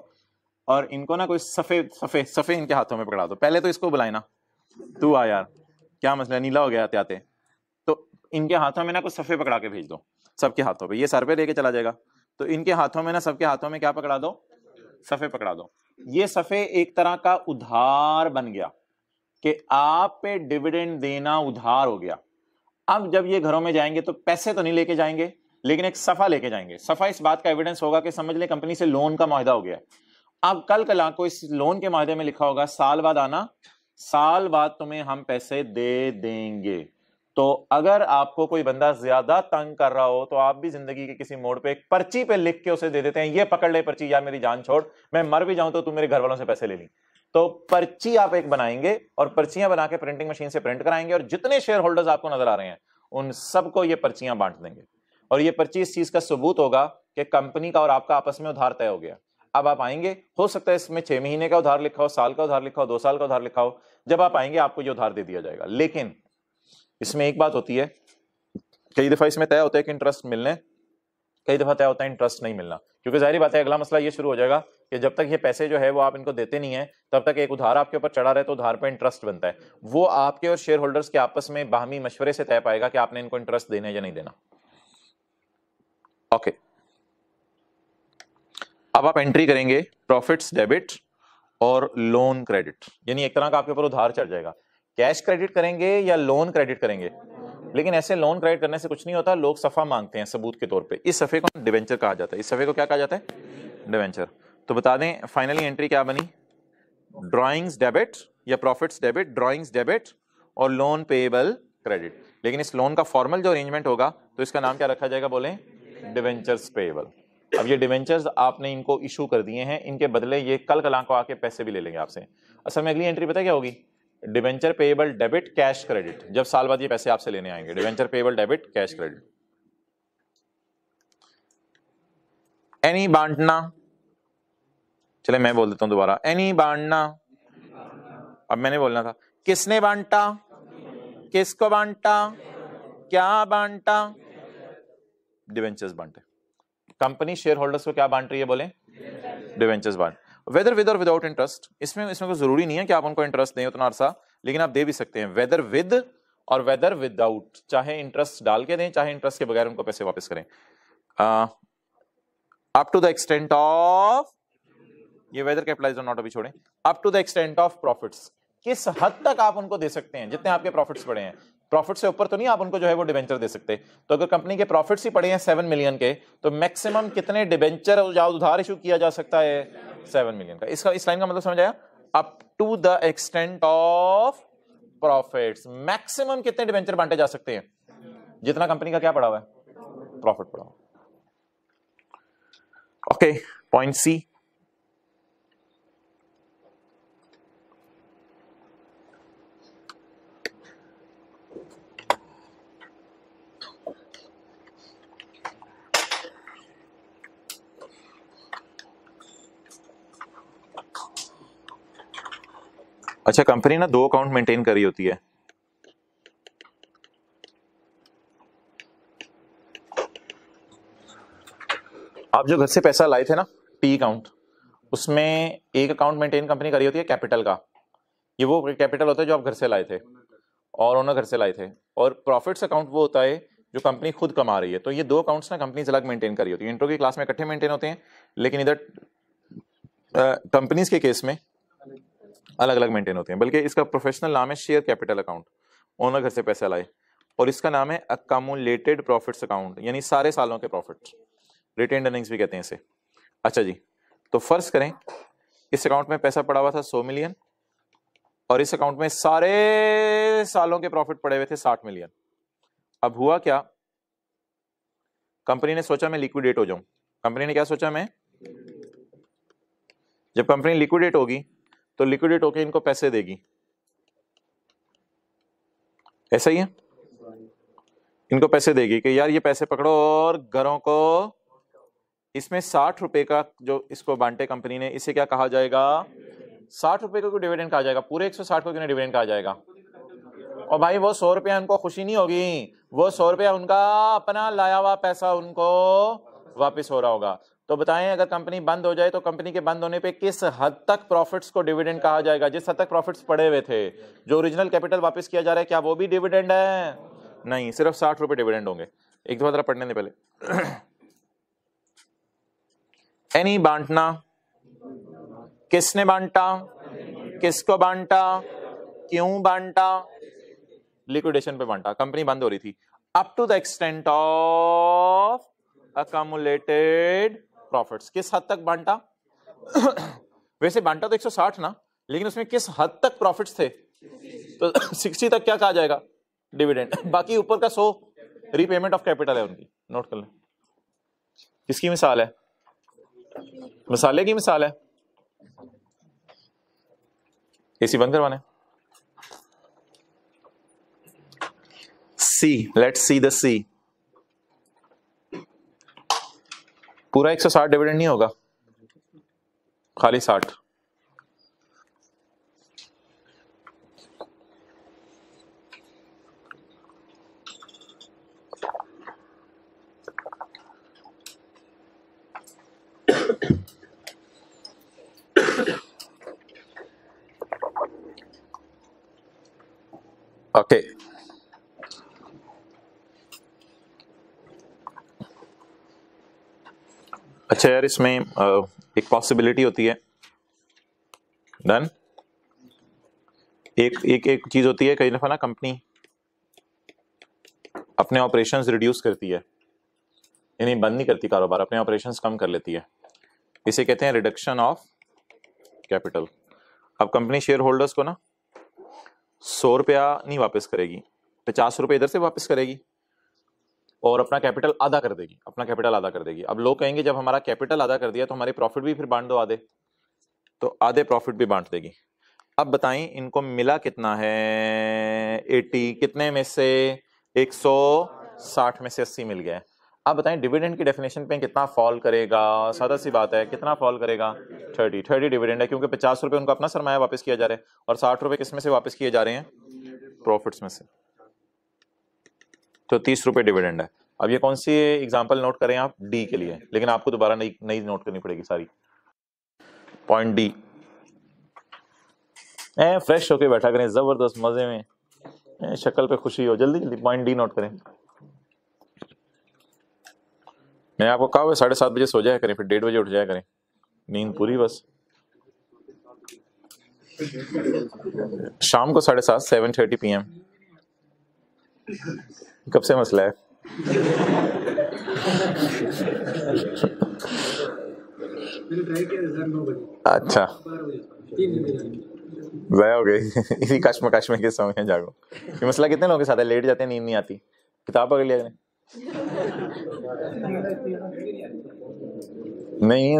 और इनको ना कोई सफे सफे सफे इनके हाथों में पकड़ा दो। पहले तो इसको बुलाए ना, तू आ यार, क्या मसला, नीला हो गया आते आते, तो इनके हाथों में ना कुछ सफे पकड़ा के भेज दो सबके हाथों पे, ये सर पे लेके चला जाएगा, तो इनके हाथों में ना, सबके हाथों में क्या पकड़ा दो, सफे पकड़ा दो। ये सफे एक तरह का उधार बन गया कि आप पे डिविडेंड देना उधार हो गया। अब जब ये घरों में जाएंगे तो पैसे तो नहीं लेके जाएंगे, लेकिन एक सफा लेके जाएंगे। सफा इस बात का एविडेंस होगा कि समझ ले कंपनी से लोन का मुआहदा हो गया है। अब कल कला को इस लोन के मुआहदे में लिखा होगा साल बाद आना, साल बाद तुम्हें हम पैसे दे देंगे। तो अगर आपको कोई बंदा ज्यादा तंग कर रहा हो तो आप भी जिंदगी के किसी मोड़ पे एक पर्ची पे लिख के उसे दे देते हैं, ये पकड़ ले पर्ची, यार मेरी जान छोड़, मैं मर भी जाऊं तो तू मेरे घर वालों से पैसे ले ली। तो पर्ची आप एक बनाएंगे और पर्चियां बना के प्रिंटिंग मशीन से प्रिंट कराएंगे, और जितने शेयर होल्डर्स आपको नजर आ रहे हैं उन सबको ये पर्चियां बांट देंगे। और ये पर्ची इस चीज का सबूत होगा कि कंपनी का और आपका आपस में उधार तय हो गया। अब आप आएंगे, हो सकता है इसमें 6 महीने का उधार लिखा हो, साल का उधार लिखा हो, 2 साल का उधार लिखा हो, जब आप आएंगे आपको ये उधार दे दिया जाएगा। लेकिन इसमें एक बात होती है, कई दफा इसमें तय होता है कि इंटरेस्ट मिलने, कई दफा तय होता है इंटरेस्ट नहीं मिलना, क्योंकि जाहिर बात है अगला मसला ये शुरू हो जाएगा कि जब तक ये पैसे जो है वो आप इनको देते नहीं है, तब तक एक उधार आपके ऊपर चढ़ा रहे तो उधार पे इंटरेस्ट बनता है। वो आपके और शेयर होल्डर्स के आपस में बाहमी मशवरे से तय पाएगा कि आपने इनको इंटरेस्ट देना है या नहीं देना। ओके, अब आप एंट्री करेंगे प्रॉफिट्स डेबिट और लोन क्रेडिट, यानी एक तरह का आपके ऊपर उधार चढ़ जाएगा। कैश क्रेडिट करेंगे या लोन क्रेडिट करेंगे, लेकिन ऐसे लोन क्रेडिट करने से कुछ नहीं होता, लोग सफा मांगते हैं सबूत के तौर पे। इस सफे को डिवेंचर कहा जाता है। इस सफे को क्या कहा जाता है, डिवेंचर। तो बता दें फाइनली एंट्री क्या बनी, ड्रॉइंग्स डेबिट या प्रॉफिट्स डेबिट, ड्रॉइंग्स डेबिट और लोन पेएबल क्रेडिट। लेकिन इस लोन का फॉर्मल जो अरेंजमेंट होगा तो इसका नाम क्या रखा जाएगा, बोले डिवेंचर्स पेएबल। अब ये डिवेंचर्स आपने इनको इशू कर दिए हैं, इनके बदले ये कल कला को आके पैसे भी ले लेंगे आपसे। असल में अगली एंट्री पता क्या होगी, debenture payable debit cash credit, जब साल बाद ये पैसे आपसे लेने आएंगे, debenture payable debit cash credit. Any बांटना, चले मैं बोल देता हूं दोबारा, एनी बांटना। अब मैंने बोलना था, किसने बांटा, किसको बांटा, क्या बांटा, डिवेंचर्स बांटे। कंपनी शेयर होल्डर्स को क्या बांट रही है, बोले डिवेंचर्स बांट, वेदर विद और विदाउट इंटरेस्ट। इसमें कोई जरूरी नहीं है कि आप उनको इंटरेस्ट दें उतना अरसा, लेकिन आप दे भी सकते हैं वेदर विद और वेदर विदाउट, चाहे इंटरेस्ट डाल के दें चाहे इंटरेस्ट के बगैर उनको पैसे वापस करें। Up to the extent of, ये वेदर कैपिटलाइज्ड और नॉट अभी छोड़ें, up to the extent of profits, किस हद तक आप उनको दे सकते हैं, जितने आपके प्रॉफिट्स पड़े हैं। प्रॉफिट से ऊपर तो नहीं आप उनको जो है वो डिवेंचर दे सकते। तो अगर कंपनी के प्रॉफिट्स ही पड़े हैं 7 मिलियन के, तो मैक्सिमम कितने डिवेंचर या उधार इशू किया जा सकता है, 7 मिलियन का। इसका इस लाइन का मतलब समझ आया, up to the extent of profits, maximum कितने डिवेंचर बांटे जा सकते हैं, जितना कंपनी का क्या पड़ा हुआ है, प्रॉफिट पड़ा हुआ। ओके, पॉइंट सी, अच्छा कंपनी ना 2 अकाउंट मेंटेन कर रही होती है। आप जो घर से पैसा लाए थे ना, टी अकाउंट, उसमें एक अकाउंट मेंटेन कंपनी कर रही होती है कैपिटल का। ये वो कैपिटल होता है जो आप घर से लाए थे और ओनर घर से लाए थे, और प्रॉफिट्स अकाउंट वो होता है जो कंपनी खुद कमा रही है। तो ये 2 अकाउंट्स ना कंपनी अलग मेंटेन कर रही होती है। इंट्रो की क्लास में इकट्ठे मेंटेन होते हैं, लेकिन इधर कंपनीज के केस में अलग अलग मेंटेन होते हैं। बल्कि इसका प्रोफेशनल नाम है शेयर कैपिटल अकाउंट, ओनर घर से पैसा लाए, और इसका नाम है अकामुलेटेड प्रॉफिट्स अकाउंट, यानी सारे सालों के प्रॉफिट, रिटेन्ड अर्निंग्स भी कहते हैं इसे। अच्छा जी, तो फर्ज करें इस अकाउंट में पैसा पड़ा हुआ था 100 मिलियन, और इस अकाउंट में सारे सालों के प्रॉफिट पड़े हुए थे 60 मिलियन। अब हुआ क्या, कंपनी ने सोचा मैं लिक्विडेट हो जाऊं। कंपनी ने क्या सोचा, मैं जब कंपनी लिक्विडेट होगी तो लिक्विडेट होके इनको पैसे देगी, ऐसा ही है, इनको पैसे देगी कि यार ये पैसे पकड़ो और घरों को, इसमें 60 रुपए का जो इसको बांटे कंपनी ने, इसे क्या कहा जाएगा? 60 रुपए को डिविडेंड कहा जाएगा। पूरे 160 को क्यों डिविडेंड कहा जाएगा? और भाई वो 100 रुपया उनको खुशी नहीं होगी, वो 100 रुपया उनका अपना लाया हुआ पैसा उनको वापस हो रहा होगा। तो बताएं अगर कंपनी बंद हो जाए तो कंपनी के बंद होने पे किस हद तक प्रॉफिट्स को डिविडेंड कहा जाएगा? जिस हद तक प्रॉफिट्स पड़े हुए थे, जो ओरिजिनल कैपिटल वापस किया जा रहा है, क्या वो भी डिविडेंड है? नहीं, सिर्फ 60 रुपए डिविडेंड होंगे। एक दफा जरा पढ़ने दे पहले। एनी बांटना, किसने बांटा, किसको बांटा, क्यों बांटा? लिक्विडेशन पे बांटा, कंपनी बंद हो रही थी। Up to the extent of accumulated profits, किस हद तक बांटा? वैसे बांटा तो 160 ना, लेकिन उसमें किस हद तक प्रॉफिट्स थे? तो 60 तक क्या कहा जाएगा? डिविडेंड। बाकी ऊपर का 100 रीपेमेंट ऑफ कैपिटल है उनकी, नोट कर लें। किसकी मिसाल है? मसाले की मिसाल है। एसी बंद करवाने। सी, लेट्स सी द सी। पूरा 160 डिविडेंड नहीं होगा, खाली 60। ओके, अच्छा यार, इसमें एक पॉसिबिलिटी होती है, डन। एक चीज होती है, कई दफा ना कंपनी अपने ऑपरेशंस रिड्यूस करती है, यानी बंद नहीं करती कारोबार, अपने ऑपरेशंस कम कर लेती है। इसे कहते हैं रिडक्शन ऑफ कैपिटल। अब कंपनी शेयर होल्डर्स को ना 100 रुपया नहीं वापस करेगी, 50 रुपये इधर से वापस करेगी और अपना कैपिटल आधा कर देगी, अपना कैपिटल आधा कर देगी। अब लोग कहेंगे जब हमारा कैपिटल आधा कर दिया तो हमारे प्रॉफिट भी फिर बांट दो आधे, तो आधे प्रॉफिट भी बांट देगी। अब बताएं इनको मिला कितना है? 80, कितने में से? 160 में से 80 मिल गया है। अब बताएं डिविडेंड की डेफिनेशन पे कितना फॉल करेगा? सादा सी बात है, कितना फॉल करेगा? 30 डिविडेंड है, क्योंकि 50 रुपए उनको अपना सरमाया वापस किया जा रहा है और 60 रुपए किस में से वापस किए जा रहे हैं? प्रॉफिट्स में से। तो 30 रुपए डिविडेंड है। अब ये कौन सी एग्जांपल नोट करें आप? डी के लिए, लेकिन आपको दोबारा नई नोट करनी पड़ेगी सारी। पॉइंट डी, फ्रेश होके बैठा करें, जबरदस्त मजे में, शक्ल पे खुशी हो। जल्दी जल्दी पॉइंट डी नोट करें। मैं आपको कहा 7:30 बजे सो जाया करें, फिर 1:30 बजे उठ जाया करें, नींद पूरी बस। शाम को 7:30, 7:30 PM। कब से मसला है? अच्छा, ज़ाया हो गई इसी कश्मकश में किस समय जागो। ये मसला कितने लोगों के साथ है, लेट जाते हैं, नींद नहीं आती, किताब पकड़ लिया करें। नहीं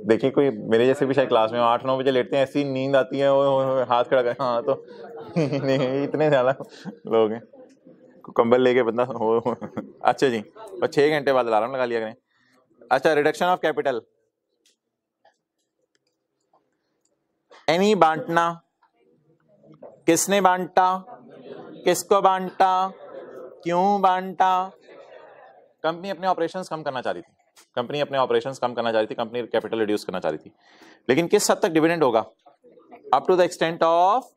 देखिए, कोई मेरे जैसे भी शायद क्लास में 8-9 बजे लेटते हैं, ऐसी नींद आती है वो हाथ खड़ा करें। हाँ तो नहीं, इतने ज्यादा लोग हैं, कंबल लेके बंदा हो। अच्छा जी, और 6 घंटे बाद अलार्म लगा लिया करें। अच्छा, रिडक्शन ऑफ कैपिटल, एनी बांटना, किसने बांटा, किसको बांटा, क्यों बांटा? कंपनी अपने ऑपरेशंस कम करना चाह रही थी, कंपनी अपने ऑपरेशंस कम करना चाह रही थी, कंपनी कैपिटल रिड्यूस करना चाह रही थी, लेकिन किस हद तक डिविडेंड होगा? Up to the extent of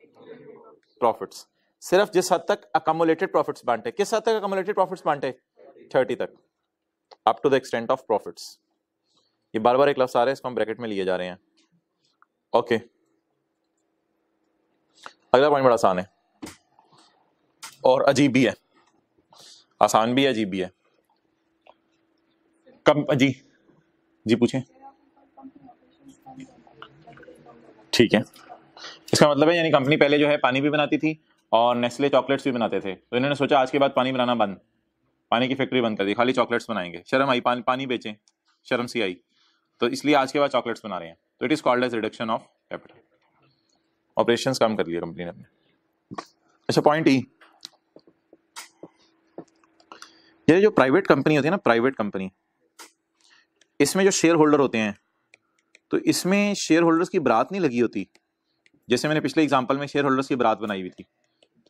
profits. सिर्फ जिस हद तक अकमुलेटेड प्रॉफिट्स बांटे। किस हद तक अकमुलेटेड प्रॉफिट्स बांटे? 30 तक, up to the extent of profits. ये बार बार एक लफ्ज आ रहा है, इसको हम ब्रैकेट में लिए जा रहे हैं। ओके, अगला पॉइंट बड़ा आसान है और अजीब भी है, आसान भी है, अजीब भी है। कब जी पूछें। ठीक है, इसका मतलब है यानी कंपनी पहले जो है पानी भी बनाती थी और नेस्ले चॉकलेट्स भी बनाते थे, तो इन्होंने सोचा आज के बाद पानी बनाना बंद, पानी की फैक्ट्री बंद कर दी, खाली चॉकलेट्स बनाएंगे। शर्म आई, पानी बेचें, शर्म सी आई, तो इसलिए आज के बाद चॉकलेट्स बना रहे हैं। तो it is called as reduction of capital, operations कम कर लिए कंपनी ने अपने। अच्छा, पॉइंट ई, ये जो प्राइवेट कंपनी होती है ना, प्राइवेट कंपनी, इसमें जो शेयर होल्डर होते हैं, तो इसमें शेयर होल्डर्स की बारात नहीं लगी होती। जैसे मैंने पिछले एग्जांपल में शेयर होल्डर्स की बारात बनाई हुई थी,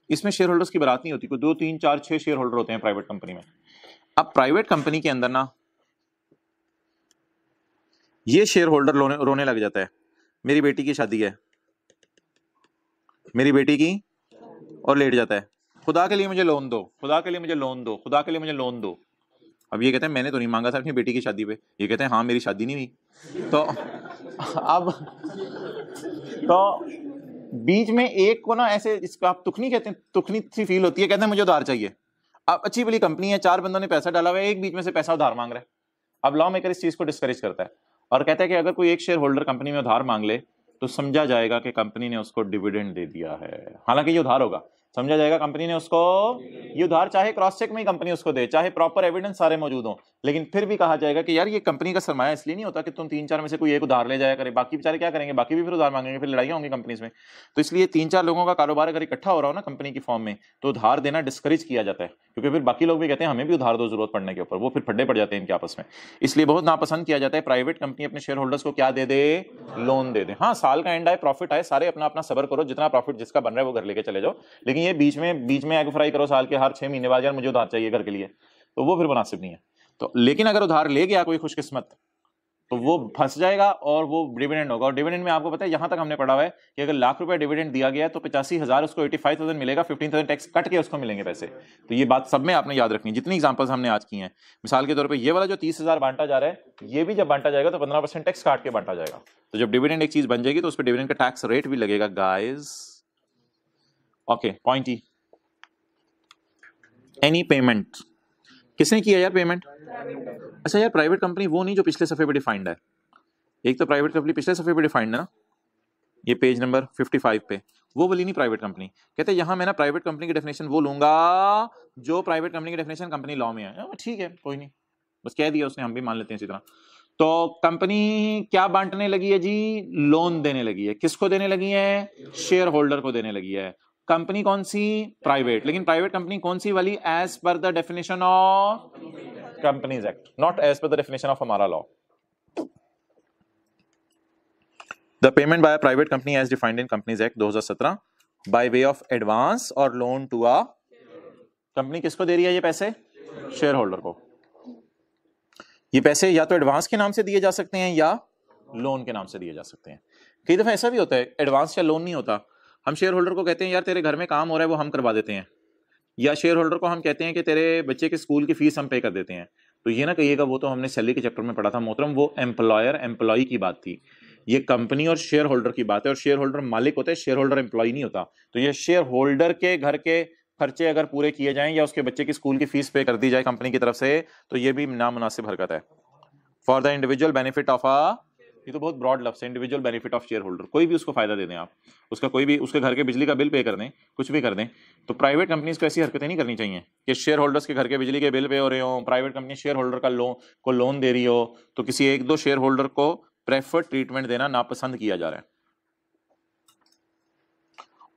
इसमें शेयर होल्डर्स की बारात नहीं होती, कोई 2 3 4 6 शेयर होल्डर होते हैं प्राइवेट कंपनी में। अब प्राइवेट कंपनी के अंदर ना ये शेयर होल्डर रोने लग जाता है, मेरी बेटी की शादी है, मेरी बेटी की, और लेट जाता है, खुदा के लिए मुझे लोन दो, खुदा के लिए मुझे लोन दो, खुदा के लिए मुझे लोन दो। अब ये कहते हैं मैंने तो नहीं मांगा था अपनी बेटी की शादी पे, ये कहते हैं हाँ मेरी शादी नहीं हुई। तो अब तो बीच में एक को ना ऐसे, इसको आप तुखनी कहते हैं, तुखनी सी फील होती है, कहते हैं मुझे उधार चाहिए। अब अच्छी भली कंपनी है, 4 बंदों ने पैसा डाला हुआ है, एक बीच में से पैसा उधार मांग रहा है। अब लॉ मेकर इस चीज को डिस्करेज करता है और कहता है कि अगर कोई एक शेयर होल्डर कंपनी में उधार मांग ले तो समझा जाएगा कि कंपनी ने उसको डिविडेंड दे दिया है। हालांकि ये उधार होगा, समझा जाएगा कंपनी ने उसको ये उधार, चाहे क्रॉस चेक में ही कंपनी उसको दे, चाहे प्रॉपर एविडेंस सारे मौजूद हो, लेकिन फिर भी कहा जाएगा कि यार ये कंपनी का सरमाया इसलिए नहीं होता कि तुम 3 4 में से कोई एक उधार ले जाया करे, बाकी बेचारे क्या करेंगे, बाकी भी फिर उधार मांगेंगे, फिर लड़ाइयां होंगी कंपनीज में। तो इसलिए 3 4 लोगों का कारोबार अगर इकट्ठा हो रहा हो ना कंपनी की फॉर्म में, तो उधार देना डिस्करेज किया जाता है, क्योंकि फिर बाकी लोग भी कहते हैं हमें भी उधार दो जरूरत पड़ने के ऊपर, वो फिर फड्डे पड़ जाते हैं इनके आपस में। इसलिए बहुत नापसंद किया जाता है प्राइवेट कंपनी अपने शेयर होल्डर्स को क्या दे दे, लोन दे दे। हाँ साल का एंड आए, प्रॉफिट आए, सारे अपना अपना सबर करो, जितना प्रॉफिट जिसका बन रहा है वो घर लेके चले जाओ, लेकिन ये बीच में एग फ्राई करो साल के हर 6 महीने बाद, यार मुझे उधार चाहिए घर के लिए, तो वो फिर मुनासिब नहीं है। तो लेकिन अगर उधार ले गया कोई खुशकिस्मत, तो वो फंस जाएगा और वो डिविडेंड होगा। और डिविडेंड में आपको पता है यहां तक हमने पढ़ा हुआ है कि अगर ₹1,00,000 डिविडेंड दिया गया तो 85,000 उसको 85,000 मिलेगा, 15,000 टैक्स कट के उसको मिलेंगे पैसे। तो ये बात सब में आपने याद रखनी है, जितनी एग्जांपल्स हमने आज की हैं। मिसाल के तौर पे ये वाला जो 30,000 बांटा जा रहा है, ये भी जब बांटा जाएगा तो 15% टैक्स काट के बांटा जाएगा। तो जब डिविडेंड एक चीज बन जाएगी तो उस पर डिविडेंड का टैक्स रेट भी लगेगा गाइस। ओके, पॉइंट ई, एनी पेमेंट, किसने किया यार पेमेंट? अच्छा यार प्राइवेट कंपनी वो नहीं जो पिछले सफे पे डिफाइंड है, एक तो प्राइवेट कंपनी पिछले सफे पे डिफाइंड है ना, ये पेज नंबर 55 पे, वो वाली नहीं प्राइवेट कंपनी। कहते हैं यहां मैं ना प्राइवेट कंपनी की डेफिनेशन वो लूंगा जो प्राइवेट कंपनी की डेफिनेशन कंपनी लॉ में है। ठीक है कोई नहीं, बस कह दिया उसने, हम भी मान लेते हैं इसी तरह। तो कंपनी क्या बांटने लगी है जी, लोन देने लगी है। किसको देने लगी है? शेयर होल्डर को देने लगी है। कंपनी कौन सी? प्राइवेट। लेकिन प्राइवेट कंपनी कौन सी वाली? As per the definition of companies act, not as per the definition of हमारा law. The payment by a private company as defined in Companies Act 2017 by way of advance or loan to a company किसको दे रही है ये पैसे? शेयर होल्डर को। ये पैसे या तो एडवांस के नाम से दिए जा सकते हैं या लोन के नाम से दिए जा सकते हैं। कई दफा ऐसा भी होता है एडवांस या लोन नहीं होता, हम शेयर होल्डर को कहते हैं यार तेरे घर में काम हो रहा है वो हम करवा देते हैं, या शेयर होल्डर को हम कहते हैं कि तेरे बच्चे के स्कूल की फीस हम पे कर देते हैं। तो ये ना कहिएगा वो तो हमने सैलरी के चैप्टर में पढ़ा था मोहतरम, वो एम्प्लॉयर एम्प्लॉय की बात थी, ये कंपनी और शेयर होल्डर की बात है। और शेयर होल्डर मालिक होता है, शेयर होल्डर एम्प्लॉय नहीं होता। तो ये शेयर होल्डर के घर के खर्चे अगर पूरे किए जाएं या उसके बच्चे की स्कूल की फीस पे कर दी जाए कंपनी की तरफ से, तो ये भी नामुनासिब हरकत है। For the individual benefit of a, ये तो बहुत ब्रॉड लफ्ज़ है, individual benefit of share holder, कोई भी उसको फायदा दे दें आप, उसका कोई भी, उसके घर के बिजली का बिल पे कर दें, कुछ भी कर दें। तो प्राइवेट कंपनीज को ऐसी हरकतें नहीं करनी चाहिए कि शेयर होल्डर्स के घर के बिजली के बिल पे हो रहे हो, प्राइवेट कंपनी शेयर होल्डर का लोन दे रही हो, तो किसी 1 2 शेयर होल्डर को प्रेफर्ड ट्रीटमेंट देना नापसंद किया जा रहा है।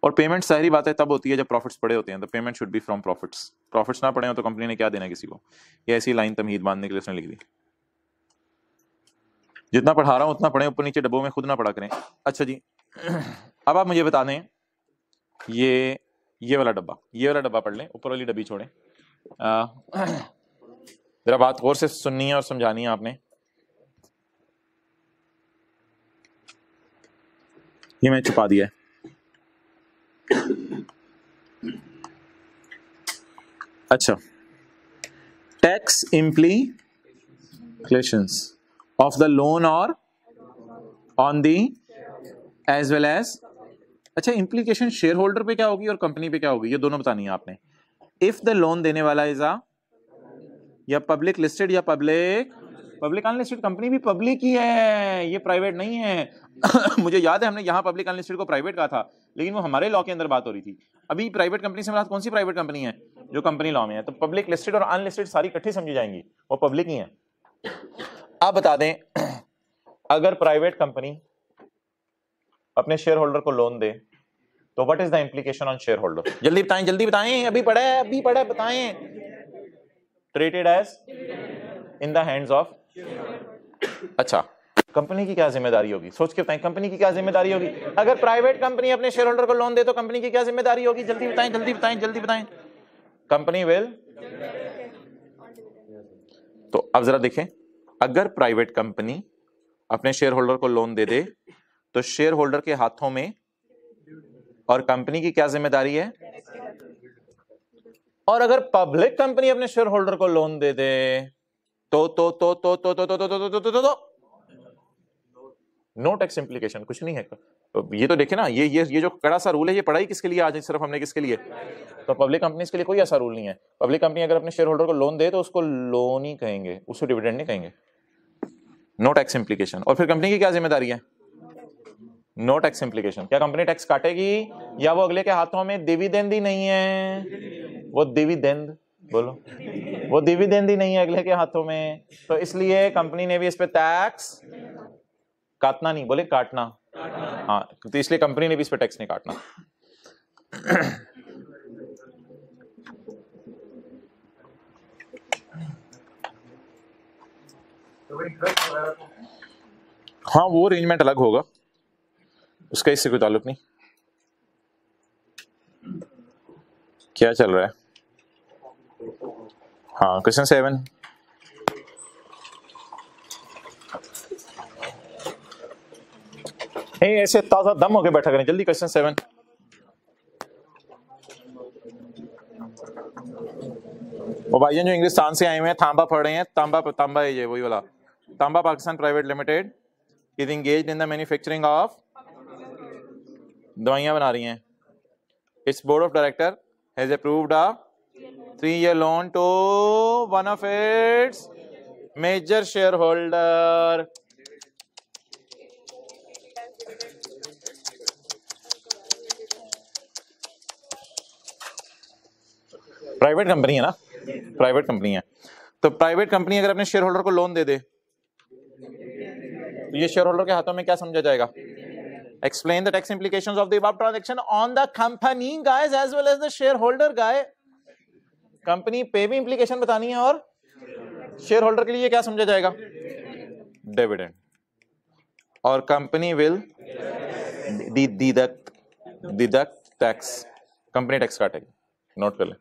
और पेमेंट सारी बात है तब होती है जब प्रॉफिट्स पड़े होते हैं, तो payment should be from profits. Profits ना पड़े हो तो कंपनी ने क्या देना किसी को, ये ऐसी लाइन तमहीद बांधने के लिए उसने लिख दी। जितना पढ़ा रहा हूं उतना पढ़े, ऊपर नीचे डब्बों में खुद ना पढ़ा करें। अच्छा जी, अब आप मुझे बता दें, ये वाला डब्बा पढ़ लें, ऊपर वाली डब्बी छोड़ें। जरा बात गौर से सुननी है और समझानी है आपने। ये मैं छुपा दिया है। अच्छा, tax implications of the loan और on the as well as. अच्छा, इम्प्लीकेशन शेयर होल्डर पे क्या होगी और कंपनी पे क्या होगी, ये दोनों बतानी है आपने। इफ द लोन देने वाला इज अ या पब्लिक लिस्टेड या पब्लिक अनलिस्टेड, कंपनी भी पब्लिक ही है, ये प्राइवेट नहीं है। मुझे याद है हमने यहाँ पब्लिक अनलिस्टेड को प्राइवेट कहा था, लेकिन वो हमारे लॉ के अंदर बात हो रही थी। अभी प्राइवेट कंपनी से कौन सी प्राइवेट कंपनी है जो कंपनी लॉ में है, तो पब्लिक लिस्टेड और अनलिस्टेड सारी इकट्ठी समझी जाएंगी, वो पब्लिक ही है। आप बता दें, अगर प्राइवेट कंपनी अपने शेयर होल्डर को लोन दे तो what is the implication on share holder? जल्दी बताएं, अभी पढ़ा है बताएं। Treated as in the hands of. अच्छा, कंपनी की क्या जिम्मेदारी होगी, सोच के बताएं, कंपनी की क्या जिम्मेदारी होगी? अगर प्राइवेट कंपनी अपने शेयर होल्डर को लोन दे तो कंपनी की क्या जिम्मेदारी होगी? जल्दी बताएं, जल्दी बताएं, जल्दी बताएं। कंपनी विल, तो अब जरा देखें, अगर प्राइवेट कंपनी अपने शेयर होल्डर को लोन दे दे तो शेयर होल्डर के हाथों में और कंपनी की क्या जिम्मेदारी है? और अगर पब्लिक कंपनी अपने शेयर होल्डर को लोन दे दे तो नो टैक्स इम्प्लीकेशन, कुछ नहीं है। तो ये तो देखे ना, ये जो कड़ा सा रूल है, ये पढ़ाई किसके लिए आज सिर्फ हमने, किसके लिए? तो पब्लिक कंपनीज के लिए कोई ऐसा रूल नहीं है। पब्लिक कंपनी अगर अपने शेयर होल्डर को लोन दे तो उसको लोन ही कहेंगे, उसको डिविडेंड नहीं कहेंगे। No tax implication. और फिर कंपनी की क्या जिम्मेदारी है? No tax implication. क्या कंपनी टैक्स काटेगी या वो अगले के हाथों में डिविडेंड ही नहीं है? वो डिविडेंड बोलो, वो डिविडेंड ही नहीं है अगले के हाथों में, तो इसलिए कंपनी ने भी इस पे टैक्स काटना नहीं, बोले काटना, हाँ, तो इसलिए कंपनी ने भी इस पे टैक्स नहीं काटना। हाँ, वो अरेंजमेंट अलग होगा, उसका इससे कोई ताल्लुक नहीं। क्या चल रहा है? हाँ, क्वेश्चन 7। ऐसे ताजा दम होके बैठा करें, जल्दी क्वेश्चन 7। वो भाइयों जो इंग्लिस्तान से आए हुए हैं, तांबा पढ़ रहे हैं, तांबा है ये वही वाला। Tamba Pakistan private limited is engaged in the manufacturing of, दवाइयां बना रही हैं। Its board of director has approved a 3-year loan to one of its major share holder. Private company है ना, प्राइवेट कंपनी है, तो प्राइवेट कंपनी अगर अपने शेयर होल्डर को लोन दे दे तो ये शेयर होल्डर के हाथों में क्या समझा जाएगा? Explain the tax implications of the above transaction on the company guys as well as the share holder guy. कंपनी पे भी इंप्लीकेशन बतानी है और शेयर होल्डर के लिए क्या समझा जाएगा? डिविडेंड। और company will deduct tax, company tax काटेगी, नोट कर ले।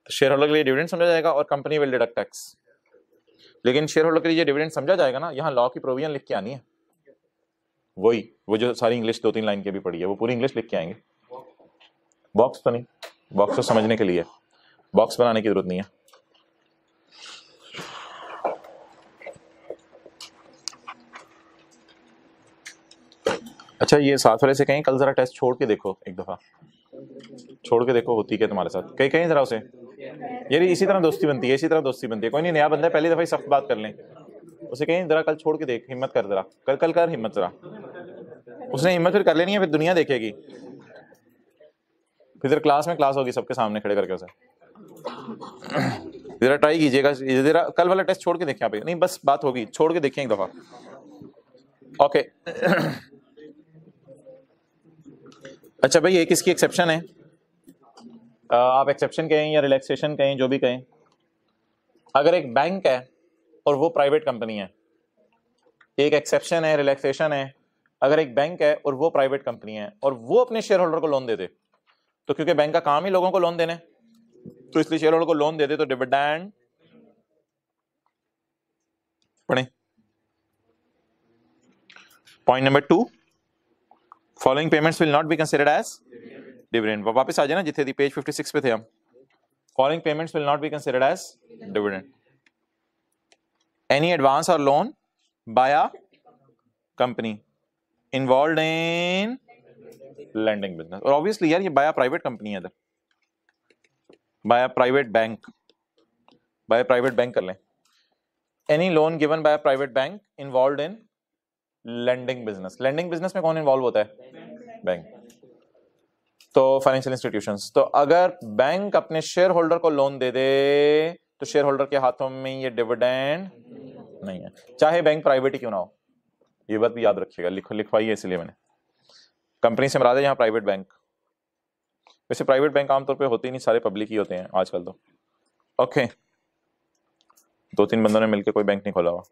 शेयर होल्डर के लिए डिविडेंड समझा जाएगा और कंपनी विल डिडक्ट टैक्स। लेकिन शेयर होल्डर के लिए डिविडेंड समझा जाएगा ना, यहां लॉ की प्रोविजन लिख के आनी है, वही वो जो सारी इंग्लिश 2-3 लाइन की भी पढ़ी है वो पूरी इंग्लिश लिख के आएंगे। बॉक्स तो नहीं, बॉक्स तो समझने के लिए, बॉक्स बनाने की जरूरत नहीं है। अच्छा, ये साथ वाले से कहीं कल जरा टेस्ट छोड़ के देखो, एक दफा छोड़ के देखो होती क्या तुम्हारे साथ, कहीं कहीं जरा उसे, यार इसी तरह दोस्ती बनती है, इसी तरह दोस्ती बनती है। कोई नहीं, नया बंदा है, पहली दफा ही सख्त बात कर लें, उसे कहीं जरा कल छोड़ के देख, हिम्मत कर जरा, कल कर हिम्मत जरा। उसने हिम्मत फिर कर लेनी है, फिर दुनिया देखेगी, फिर क्लास में क्लास होगी सबके सामने खड़े करके उसे। जरा ट्राई कीजिएगा, जरा कल वाला टेस्ट छोड़ के देखें आप, नहीं बस बात होगी, छोड़ के देखिए एक दफा। ओके। अच्छा भाई, एक इसकी एक्सेप्शन है, आप एक्सेप्शन कहें या रिलैक्सेशन कहें, जो भी कहें। अगर एक बैंक है और वो प्राइवेट कंपनी है, एक एक्सेप्शन है, रिलैक्सेशन है। अगर एक बैंक है और वो प्राइवेट कंपनी है और वो अपने शेयर होल्डर को लोन दे दे, तो क्योंकि बैंक का काम ही लोगों को लोन देने, तो इसलिए शेयर होल्डर को लोन दे दे तो डिविडेंड पढ़े। Point number 2, following payments will not be considered as dividend. वापस आ जाए ना जिथे थी, पेज 56 पे थे हम। Following payments will not be considered as dividend. Any advance और loan by a company involved in lending business, और ऑब्वियसली यार ये बाय अ प्राइवेट कंपनी है, इधर by a private bank, by private bank कर लें। Any loan given by private bank involved in lending business. Lending business में कौन इन्वॉल्व होता है? बैंक। तो फाइनेंशियल इंस्टीट्यूशंस। तो अगर बैंक अपने शेयर होल्डर को लोन दे दे तो शेयर होल्डर के हाथों में ये डिविडेंड नहीं है, चाहे बैंक प्राइवेट ही क्यों ना हो। ये बात भी याद रखिएगा, लिखवाई है इसलिए मैंने। कंपनी से मुराद है यहाँ प्राइवेट बैंक। वैसे प्राइवेट बैंक आमतौर पे होते ही नहीं, सारे पब्लिक ही होते हैं आजकल तो। ओके, 2-3 बंदों ने मिलकर कोई बैंक नहीं खोला हुआ।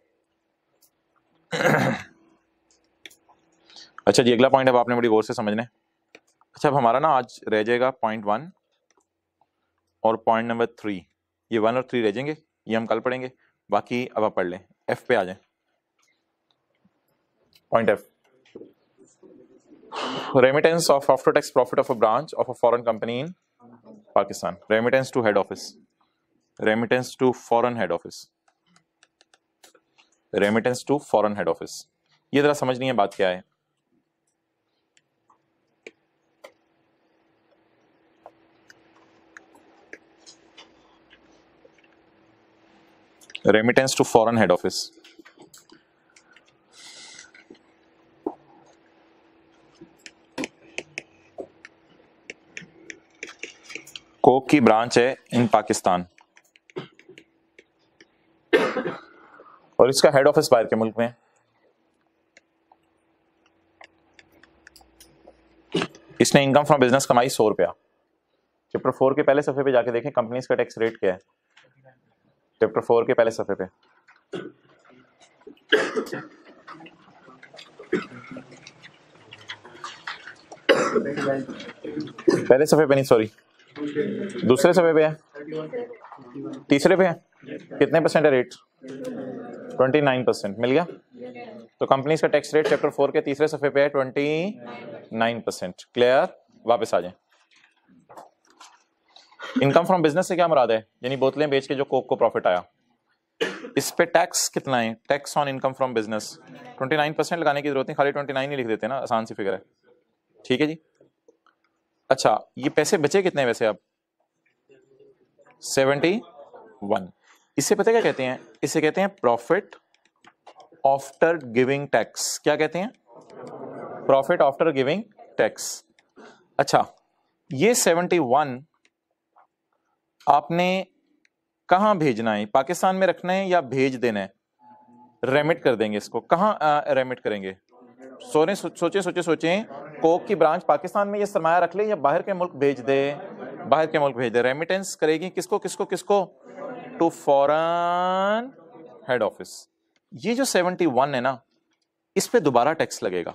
अच्छा जी, अगला पॉइंट अब आपने बड़ी गौर से समझना है। अच्छा, अब हमारा ना आज रह जाएगा पॉइंट 1 और पॉइंट नंबर 3, ये 1 और 3 रह जाएंगे, ये हम कल पढ़ेंगे। बाकी अब आप पढ़ लें। एफ पे आ जाए। Point F, remittance of after tax profit of a branch of a foreign company in Pakistan. Remittance to head office, remittance to foreign head office, remittance to foreign head office. ये जरा समझनी है बात क्या है। Remittance to foreign head office, Coke की ब्रांच है इन पाकिस्तान और इसका हेड ऑफिस बाहर के मुल्क में है। इसने इनकम फ्रॉम बिजनेस कमाई 100 रुपया। चैप्टर 4 के पहले सफे पे जाके देखें कंपनीज का टैक्स रेट क्या है। चैप्टर 4 के पहले सफे पे, पहले सफे पे नहीं, सॉरी दूसरे सफे पे है, तीसरे पे है। कितने परसेंट है रेट? 29%। मिल गया। तो कंपनीज का टैक्स रेट चैप्टर 4 के तीसरे सफे पे है 29%। क्लियर? वापस आ जाए। इनकम फ्रॉम बिजनेस से क्या मुराद है? यानी बोतलें बेच के जो कोक को प्रॉफिट आया, इस पे टैक्स कितना है? Tax on income from business 29% लगाने की जरूरत नहीं, खाली 29 ही लिख देते ना, आसान सी फिगर है। ठीक है जी। अच्छा, ये पैसे बचे कितने वैसे अब? 71। इससे पता क्या कहते हैं? इसे कहते हैं प्रॉफिट आफ्टर गिविंग टैक्स। क्या कहते हैं? Profit after giving tax. अच्छा, ये 71 आपने कहां भेजना है? पाकिस्तान में रखना है या भेज देना है? रेमिट कर देंगे इसको। कहां रेमिट करेंगे? सोचें कोक की ब्रांच पाकिस्तान में ये सरमाया रख ले या बाहर के मुल्क भेज दे? बाहर के मुल्क भेज दे। रेमिटेंस करेगी किसको किसको किसको? To foreign head office. ये जो 71 है ना, इस पे दोबारा टैक्स लगेगा,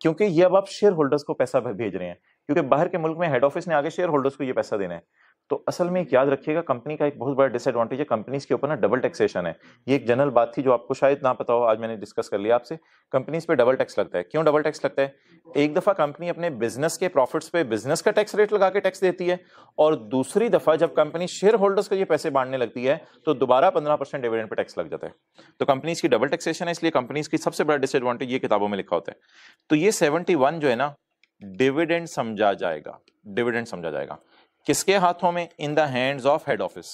क्योंकि ये अब आप शेयर होल्डर्स को पैसा भेज रहे हैं, क्योंकि बाहर के मुल्क में हेड ऑफिस ने आगे शेयर होल्डर्स को ये पैसा देना है। तो असल में एक याद रखिएगा, कंपनी का एक बहुत बड़ा डिसएडवांटेज है, कंपनीज के ऊपर ना डबल टैक्सेशन है। ये एक जनरल बात थी जो आपको शायद ना पता हो, आज मैंने डिस्कस कर लिया आपसे। कंपनीज पे डबल टैक्स लगता है। क्यों डबल टैक्स लगता है? एक दफा कंपनी अपने बिजनेस के प्रॉफिट्स पे बिजनेस का टैक्स रेट लगा के टैक्स देती है, और दूसरी दफा जब कंपनी शेयर होल्डर्स को ये पैसे बांटने लगती है तो दोबारा 15% डिविडेंड पे टैक्स लग जाता है। तो कंपनीज की डबल टैक्सेशन है, इसलिए कंपनीज की सबसे बड़ा डिसएडवांटेज ये किताबों में लिखा होता है। तो ये 71 जो है ना, डिविडेंड समझा जाएगा। डिविडेंड समझा जाएगा किसके हाथों में? इन the hands of head office.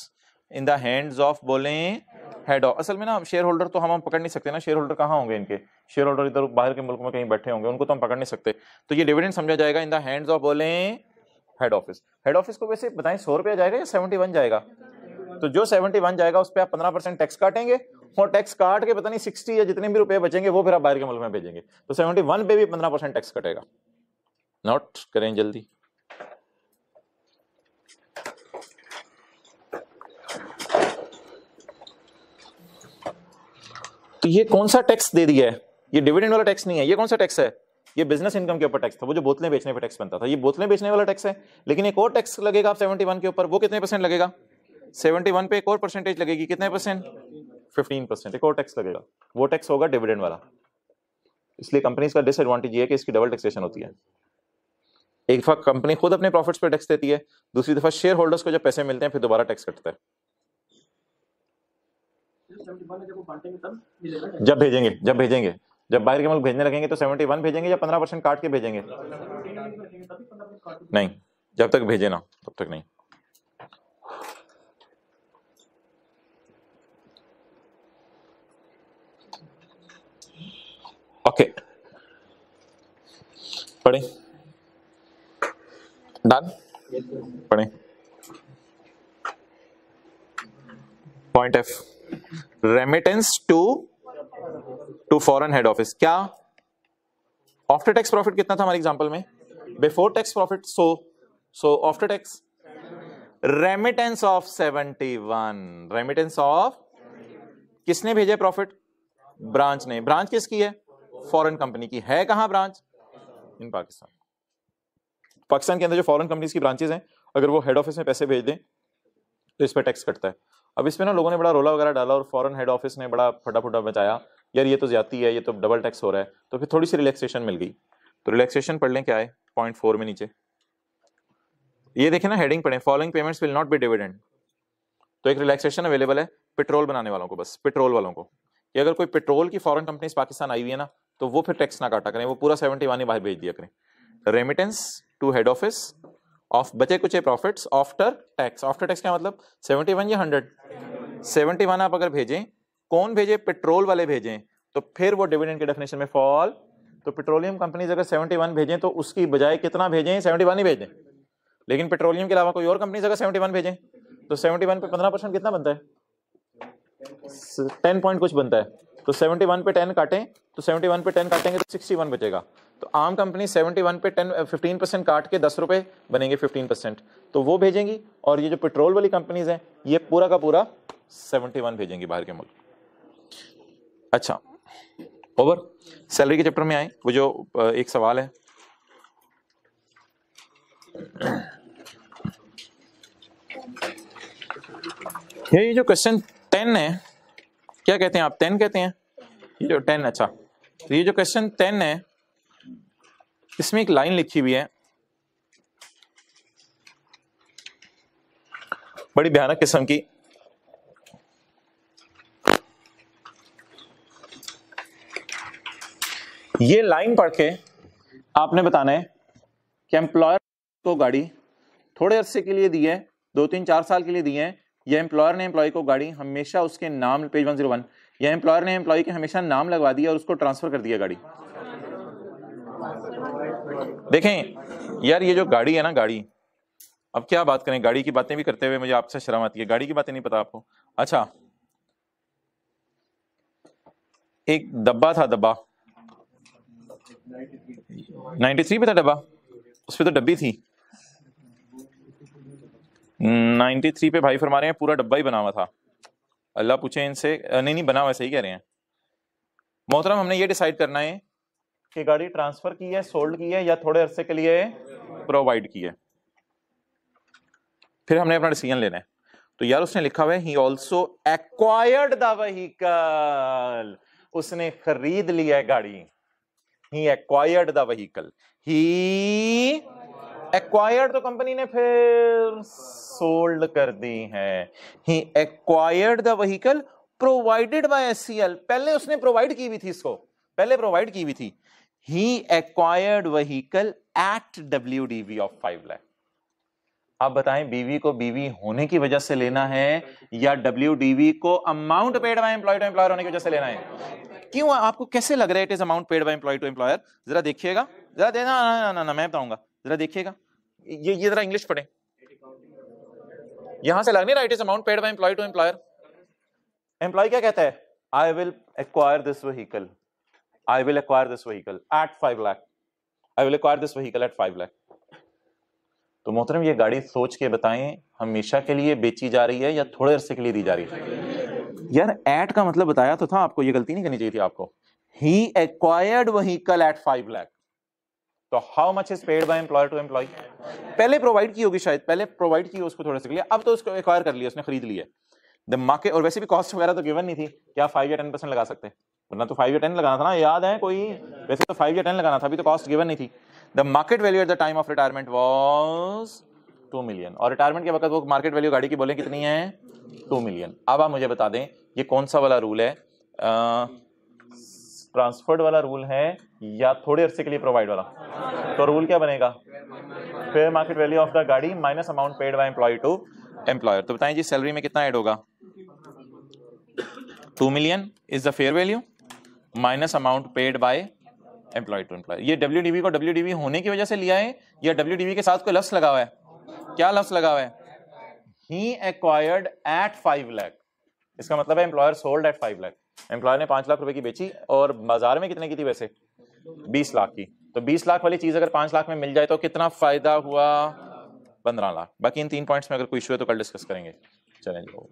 In the hands of बोले हेड ऑफ। असल में ना शेयर होल्डर तो हम पकड़ नहीं सकते ना, शेयर होल्डर कहाँ होंगे इनके? शेयर होल्डर इधर बाहर के मुल्क में कहीं बैठे होंगे, उनको तो हम पकड़ नहीं सकते। तो ये डिविडेंड समझा जाएगा इन द हैंड्स ऑफ बोले हेड ऑफिस। हेड ऑफिस को वैसे बताएं 100 रुपया जाएगा या 71 जाएगा? तो जो 71 जाएगा उस पर आप 15% टैक्स काटेंगे, और टैक्स काट के पता नहीं 60 या जितने भी रुपए बचेंगे वो फिर आप बाहर के मुल्क में भेजेंगे। तो 71 पे भी 15% टैक्स कटेगा। नोट करें जल्दी। तो ये कौन सा टैक्स दे दिया है? ये डिविडेंड वाला टैक्स नहीं है। ये कौन सा टैक्स है? ये बिजनेस इनकम के ऊपर टैक्स था, वो जो बोतलें बेचने पे टैक्स बनता था, ये बोतलें बेचने वाला टैक्स है। लेकिन एक और टैक्स लगेगा आप 71 के ऊपर, वो कितने परसेंट लगेगा? 71 पे एक और परसेंटेज लगेगी, कितने परसेंट? 15%। एक और टैक्स लगेगा, वो टैक्स होगा डिविडेंड वाला। इसलिए कंपनीज का डिसएडवांटेज ये है कि इसकी डबल टैक्सेशन होती है। एक दफा कंपनी खुद अपने प्रॉफिट्स पे टैक्स देती है, दूसरी दफा शेयर होल्डर्स को जब पैसे मिलते हैं फिर दोबारा टैक्स कटता है। जब भेजेंगे जब बाहर के मुल्क भेजने लगेंगे तो 71 भेजेंगे या 15% काट के भेजेंगे? नहीं, जब तक भेजे ना तब तक नहीं। ओके, पढ़े डन, पढ़े। Point F, remittance to foreign head office. क्या आफ्टर टैक्स प्रॉफिट कितना था हमारे एग्जांपल में? Before tax profit 100, so after tax remittance of 71, remittance of, किसने भेजे प्रॉफिट? ब्रांच ने। ब्रांच किसकी है? फॉरेन कंपनी की है। कहां ब्रांच? इन पाकिस्तान। पाकिस्तान के अंदर जो फॉरेन कंपनीज की ब्रांचेस हैं, अगर वो हेड ऑफिस में पैसे भेज दें तो इस पर टैक्स कटता है। अब इसमें ना लोगों ने बड़ा रोला वगैरह डाला और फॉरेन हेड ऑफिस ने बड़ा फटाफटा बचाया, यार ये तो ज्यादती है, ये तो डबल टैक्स हो रहा है। तो फिर थोड़ी सी रिलैक्सेशन मिल गई। तो रिलैक्सेशन पढ़ लें, क्या है पॉइंट 4 में नीचे ये देखें ना, हेडिंग पढ़ें, following payments will not B dividend. तो एक रिलैक्सेशन अवेलेबल है पेट्रोल बनाने वालों को, बस पेट्रोल वालों को, कि अगर कोई पेट्रोल की फॉरेन कंपनीज पाकिस्तान आई हुई है ना, तो वो फिर टैक्स ना काटा करें, वो पूरा 71 ही बाहर भेज दिया करें। Remittance to head office of बचे कुचे profits after tax. After tax क्या मतलब? 71 या 100? 71 आप अगर भेजें, कौन भेजे? पेट्रोल वाले भेजें, तो फिर वो डिविडेंड के डेफिनेशन में फॉल। तो पेट्रोलियम कंपनीज अगर 71 भेजें तो उसकी बजाय कितना भेजें? 71 ही भेजें। लेकिन पेट्रोलियम के अलावा कोई और कंपनीज अगर 71 भेजें तो 71 पे 15% कितना बनता है? 10 पॉइंट कुछ बनता है। तो 71 पे 10 काटें, तो 71 पे 10 काटेंगे तो 61 बचेगा। तो आम कंपनी 71 पे 15% काट के 10 रुपए बनेंगे 15%, तो वो भेजेंगी। और ये जो पेट्रोल वाली कंपनीज हैं ये पूरा का पूरा 71 भेजेंगी बाहर के मुल्क। अच्छा, ओवर। सैलरी के चैप्टर में आए, वो जो एक सवाल है, ये जो क्वेश्चन 10 है, क्या कहते हैं आप? 10 कहते हैं ये जो 10। अच्छा, तो ये जो क्वेश्चन 10 है, इसमें एक लाइन लिखी हुई है बड़ी भयानक किस्म की। ये लाइन पढ़ के आपने बताना है कि एम्प्लॉयर को गाड़ी थोड़े अरसे के लिए दी है, 2-3-4 साल के लिए दी है, या एम्प्लॉयर ने एम्प्लॉय को गाड़ी हमेशा उसके नाम, पेज 101, या एम्प्लॉयर ने एम्प्लॉय के हमेशा नाम लगवा दिया और उसको ट्रांसफर कर दिया गाड़ी। देखें यार, ये जो गाड़ी है ना, गाड़ी, अब क्या बात करें, गाड़ी की बातें भी करते हुए मुझे आपसे शर्म आती है, गाड़ी की बातें नहीं पता आपको। अच्छा, एक डब्बा था, डब्बा 93 पे था डब्बा, उस पर तो डब्बी थी 93 पे। भाई फरमा रहे हैं पूरा डब्बा ही बना हुआ था। अल्लाह पूछे इनसे, नहीं बना हुआ, सही कह रहे हैं मोहतरम। हमने ये डिसाइड करना है कि गाड़ी ट्रांसफर की है, सोल्ड की है, या थोड़े अरसे के लिए प्रोवाइड की है, फिर हमने अपना डिसीजन लेना है। तो यार उसने लिखा हुआ है he also acquired the vehicle, उसने खरीद लिया है गाड़ी। He acquired the vehicle, he acquired तो कंपनी ने फिर सोल्ड कर दी है। He acquired the vehicle provided by HCL, पहले उसने प्रोवाइड की हुई थी, इसको पहले प्रोवाइड की हुई थी। He acquired vehicle at WDV of 5 lakh. आप बताएं, बीवी को बीवी होने की वजह से लेना है या WDV को amount paid by employee to employer होने की वजह से लेना है? क्यों? आपको कैसे लग रहा है it is amount paid by employee to employer? जरा देखिएगा, जरा देना ना, मैं बताऊंगा, जरा देखिएगा। ये जरा इंग्लिश पढ़े, यहां से लग नहीं रहा it is amount paid by employee to employer. Employee क्या कहता है? I will acquire this vehicle, I will acquire this vehicle at 5 lakh, I will acquire this vehicle at 5 lakh. तो मोहतरम ये गाड़ी सोच के बताएं, हमेशा के लिए बेची जा रही है या थोड़े अरसे के लिए दी जा रही है? यार एट का मतलब बताया तो था आपको, ये गलती नहीं करनी चाहिए थी आपको। He acquired vehicle at 5 lakh, तो how much is paid by employer to employee? पहले प्रोवाइड की होगी शायद, पहले प्रोवाइड की उसको थोड़े से के लिए, अब तो उसको एक्वायर कर लिया, उसने खरीद लिया द मार्केट। और वैसे भी कॉस्ट वगैरह तो गिवन नहीं थी, क्या 5 या 10% लगा सकते, वरना तो 5 या 10 लगाना था ना, याद है कोई? वैसे तो 5 या 10 लगाना था, अभी तो कॉस्ट गिवन नहीं थी। The market value at the time of retirement was 2 million, और रिटायरमेंट के वक्त वो मार्केट वैल्यू गाड़ी की बोले कितनी है? 2 मिलियन। अब आप मुझे बता दें ये कौन सा वाला रूल है, ट्रांसफर्ड वाला रूल है या थोड़े अरसे के लिए प्रोवाइड वाला? तो रूल क्या बनेगा? Fair market value of the गाड़ी minus amount paid by employee to employer. तो बताएं जी सैलरी में कितना ऐड होगा? 2 million is the fair value minus amount paid by employee to employer. ये WDV को WDV होने की वजह से लिया है या WDV के साथ कोई लफ्ज लगा हुआ है? क्या लफ्ज लगा हुआ है? ही एक्वायर्ड एट 5 लाख, इसका मतलब है employer sold at 5 lakh. Employer ने 5 लाख रुपए की बेची और बाजार में कितने की थी वैसे? 20 लाख की। तो 20 लाख वाली चीज अगर 5 लाख में मिल जाए तो कितना फायदा हुआ? 15 लाख। बाकी इन 3 पॉइंट्स में अगर कोई इशू है तो कल डिस्कस करेंगे। चलें जी।